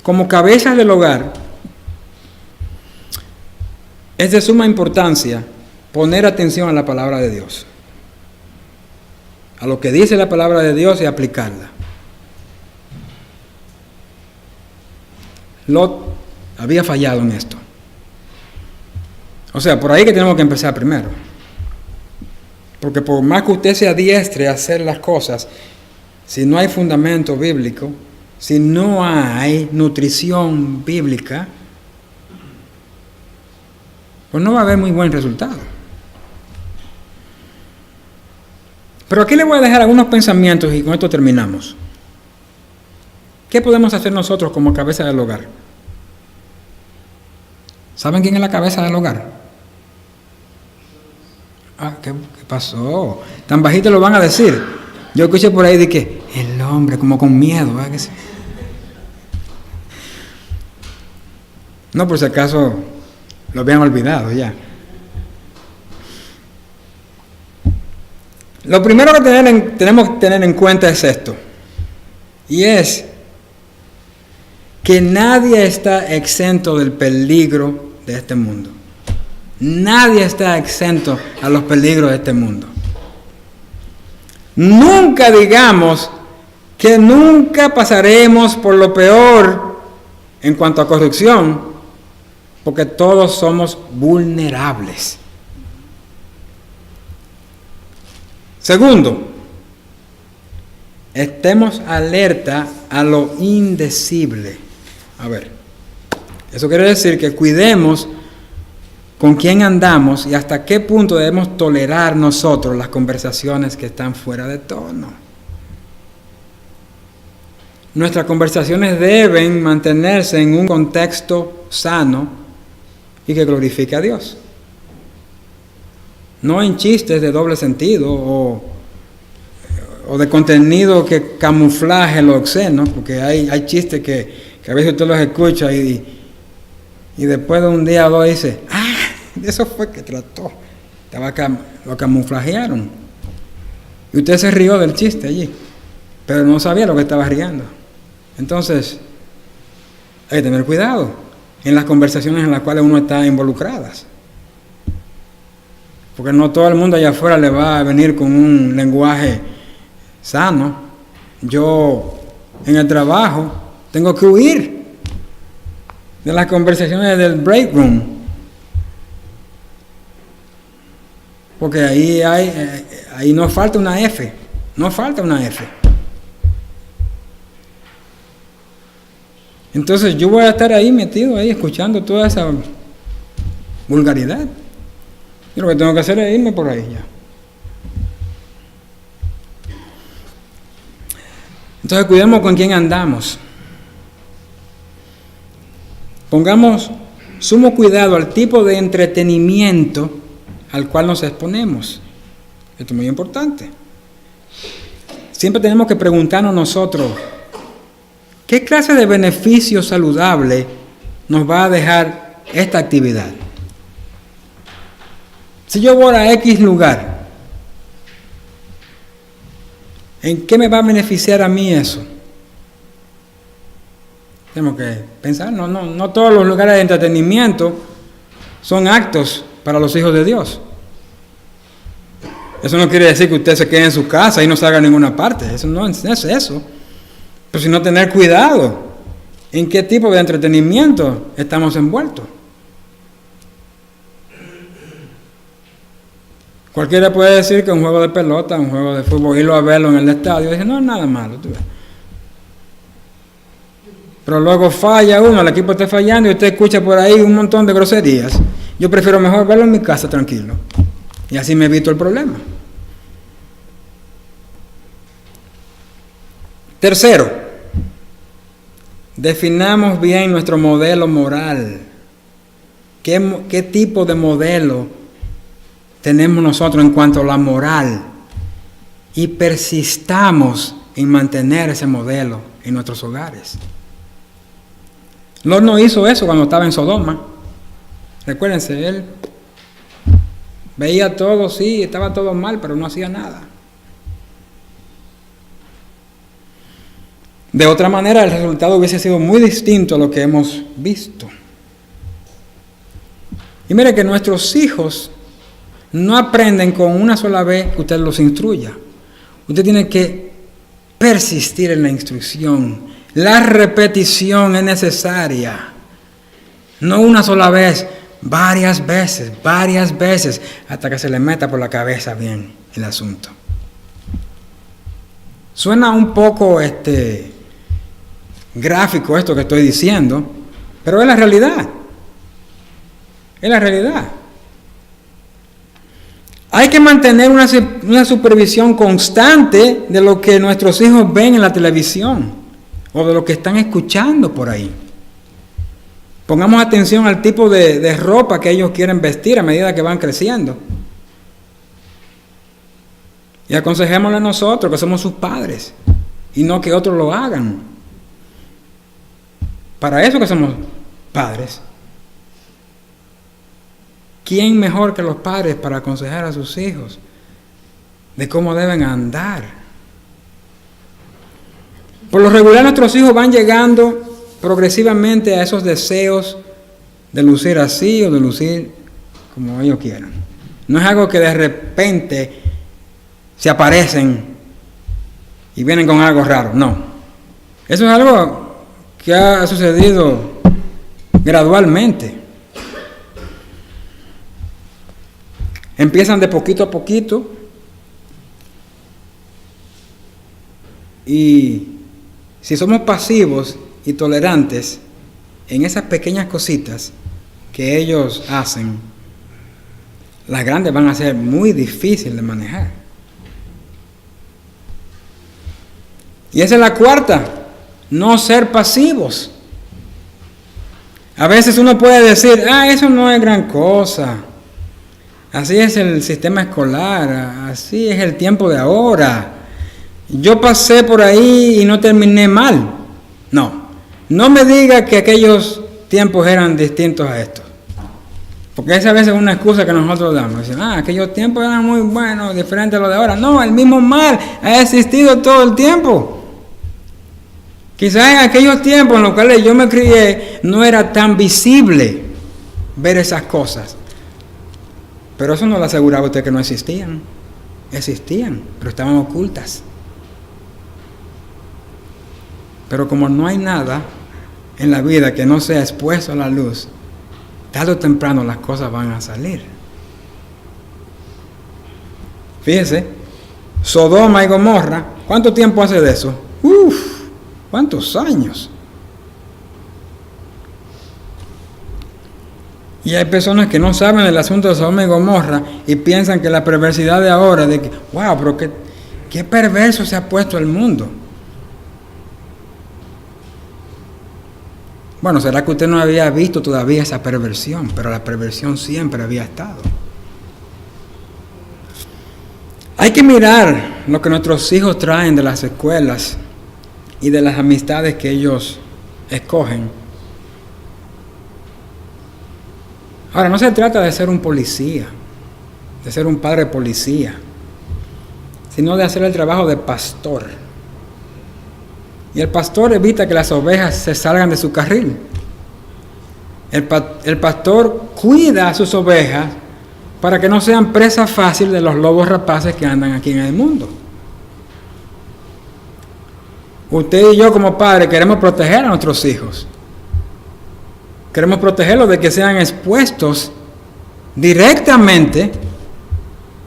como cabezas del hogar, es de suma importancia poner atención a la palabra de Dios, a lo que dice la palabra de Dios y aplicarla. Lot había fallado en esto. O sea, por ahí que tenemos que empezar primero. Porque por más que usted se adiestre a hacer las cosas, si no hay fundamento bíblico, si no hay nutrición bíblica, pues no va a haber muy buen resultado. Pero aquí le voy a dejar algunos pensamientos y con esto terminamos. ¿Qué podemos hacer nosotros como cabeza del hogar? ¿Saben quién es la cabeza del hogar? ¿Qué pasó? Tan bajito lo van a decir. Yo escuché por ahí de que el hombre, como con miedo, ¿verdad que sí? No, por si acaso lo habían olvidado ya. Lo primero que tenemos que tener en cuenta es esto. Y es que nadie está exento del peligro de este mundo. Nadie está exento a los peligros de este mundo. Nunca digamos que nunca pasaremos por lo peor en cuanto a corrupción, porque todos somos vulnerables. Segundo, estemos alerta a lo indecible. A ver, eso quiere decir que cuidemos con quién andamos y hasta qué punto debemos tolerar nosotros las conversaciones que están fuera de tono. Nuestras conversaciones deben mantenerse en un contexto sano y que glorifique a Dios. No en chistes de doble sentido o de contenido que camuflaje lo obsceno, porque hay chistes que a veces usted los escucha y después de un día o dos dice, eso fue que trató. Lo camuflajearon. Y usted se rió del chiste allí, pero no sabía lo que estaba riendo. Entonces, hay que tener cuidado en las conversaciones en las cuales uno está involucradas. Porque no todo el mundo allá afuera le va a venir con un lenguaje sano. Yo, en el trabajo, tengo que huir de las conversaciones del break room. Porque ahí no falta una F. No falta una F. Entonces yo voy a estar ahí metido, ahí escuchando toda esa vulgaridad. Y lo que tengo que hacer es irme por ahí ya. Entonces cuidemos con quién andamos. Pongamos sumo cuidado al tipo de entretenimiento al cual nos exponemos. Esto es muy importante. Siempre tenemos que preguntarnos nosotros, ¿qué clase de beneficio saludable nos va a dejar esta actividad? Si yo voy a X lugar, ¿en qué me va a beneficiar a mí eso? Tenemos que pensar, no todos los lugares de entretenimiento son actos para los hijos de Dios. Eso no quiere decir que usted se quede en su casa y no salga a ninguna parte. Eso no es eso. Pero sino tener cuidado en qué tipo de entretenimiento estamos envueltos. Cualquiera puede decir que un juego de pelota, un juego de fútbol, irlo a verlo en el estadio, y dice, no es nada malo. Pero luego falla uno, el equipo está fallando y usted escucha por ahí un montón de groserías. Yo prefiero mejor verlo en mi casa tranquilo. Y así me evito el problema. Tercero, definamos bien nuestro modelo moral. ¿Qué tipo de modelo tenemos nosotros en cuanto a la moral? Y persistamos en mantener ese modelo en nuestros hogares. Lot no hizo eso cuando estaba en Sodoma. Recuérdense, él veía todo, sí, estaba todo mal, pero no hacía nada. De otra manera, el resultado hubiese sido muy distinto a lo que hemos visto. Y mire que nuestros hijos no aprenden con una sola vez que usted los instruya. Usted tiene que persistir en la instrucción. La repetición es necesaria. No una sola vez, varias veces, hasta que se le meta por la cabeza bien el asunto. Suena un poco gráfico esto que estoy diciendo, pero es la realidad. Es la realidad. Hay que mantener una supervisión constante de lo que nuestros hijos ven en la televisión o de lo que están escuchando por ahí. Pongamos atención al tipo de ropa que ellos quieren vestir a medida que van creciendo. Y aconsejémosle a nosotros que somos sus padres y no que otros lo hagan. Para eso que somos padres. ¿Quién mejor que los padres para aconsejar a sus hijos de cómo deben andar? Por lo regular nuestros hijos van llegando progresivamente a esos deseos de lucir así o de lucir como ellos quieran. No es algo que de repente se aparecen y vienen con algo raro. No. Eso es algo que ha sucedido gradualmente. Empiezan de poquito a poquito y si somos pasivos y tolerantes en esas pequeñas cositas que ellos hacen, las grandes van a ser muy difíciles de manejar. Y esa es la cuarta, no ser pasivos. A veces uno puede decir, eso no es gran cosa. Así es el sistema escolar, así es el tiempo de ahora. Yo pasé por ahí y no terminé mal. No me diga que aquellos tiempos eran distintos a estos. Porque esa a veces es una excusa que nosotros damos. Dicen, aquellos tiempos eran muy buenos, diferentes a los de ahora. No, el mismo mal ha existido todo el tiempo. Quizás en aquellos tiempos en los cuales yo me crié no era tan visible ver esas cosas. Pero eso no le aseguraba a usted que no existían. Existían, pero estaban ocultas. Pero como no hay nada en la vida que no sea expuesto a la luz, tarde o temprano las cosas van a salir. Fíjese, Sodoma y Gomorra, ¿cuánto tiempo hace de eso? ¿Cuántos años? Y hay personas que no saben el asunto de Sodoma y Gomorra y piensan que la perversidad de ahora, de que, pero qué perverso se ha puesto el mundo. Bueno, será que usted no había visto todavía esa perversión, pero la perversión siempre había estado. Hay que mirar lo que nuestros hijos traen de las escuelas y de las amistades que ellos escogen. Ahora, no se trata de ser un policía, de ser un padre policía, sino de hacer el trabajo de pastor. Y el pastor evita que las ovejas se salgan de su carril. El pastor cuida a sus ovejas para que no sean presa fácil de los lobos rapaces que andan aquí en el mundo. Usted y yo como padres queremos proteger a nuestros hijos. Queremos protegerlos de que sean expuestos directamente.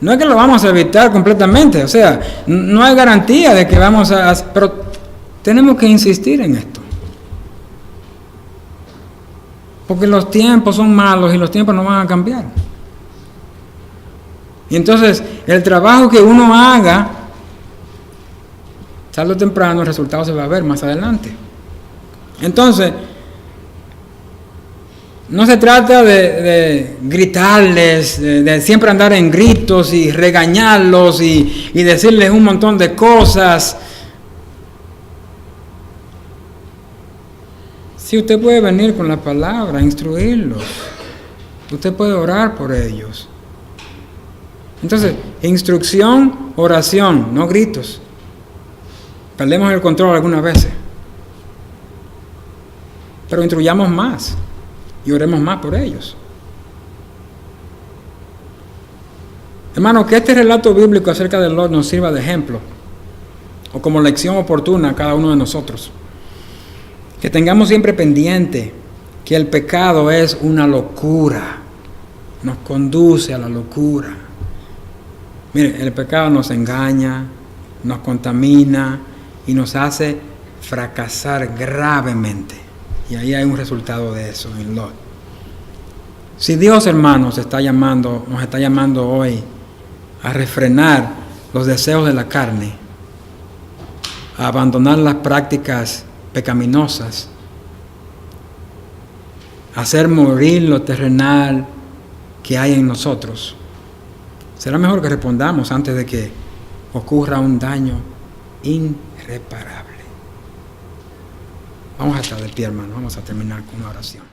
No es que lo vamos a evitar completamente, o sea, no hay garantía de que vamos a... Pero tenemos que insistir en esto. Porque los tiempos son malos y los tiempos no van a cambiar. Y entonces, el trabajo que uno haga, tarde o temprano el resultado se va a ver más adelante. Entonces, no se trata de gritarles, de siempre andar en gritos y regañarlos y decirles un montón de cosas. Si usted puede venir con la palabra, instruirlos. Usted puede orar por ellos. Entonces, instrucción, oración, no gritos. Perdemos el control algunas veces. Pero instruyamos más y oremos más por ellos. Hermano, que este relato bíblico acerca de Lot nos sirva de ejemplo o como lección oportuna a cada uno de nosotros. Que tengamos siempre pendiente que el pecado es una locura, nos conduce a la locura. Mire, el pecado nos engaña, nos contamina y nos hace fracasar gravemente. Y ahí hay un resultado de eso en Lot. Si Dios, hermanos, nos está llamando hoy a refrenar los deseos de la carne, a abandonar las prácticas pecaminosas, hacer morir lo terrenal que hay en nosotros, será mejor que respondamos antes de que ocurra un daño irreparable. Vamos a estar de pie, hermano. Vamos a terminar con una oración.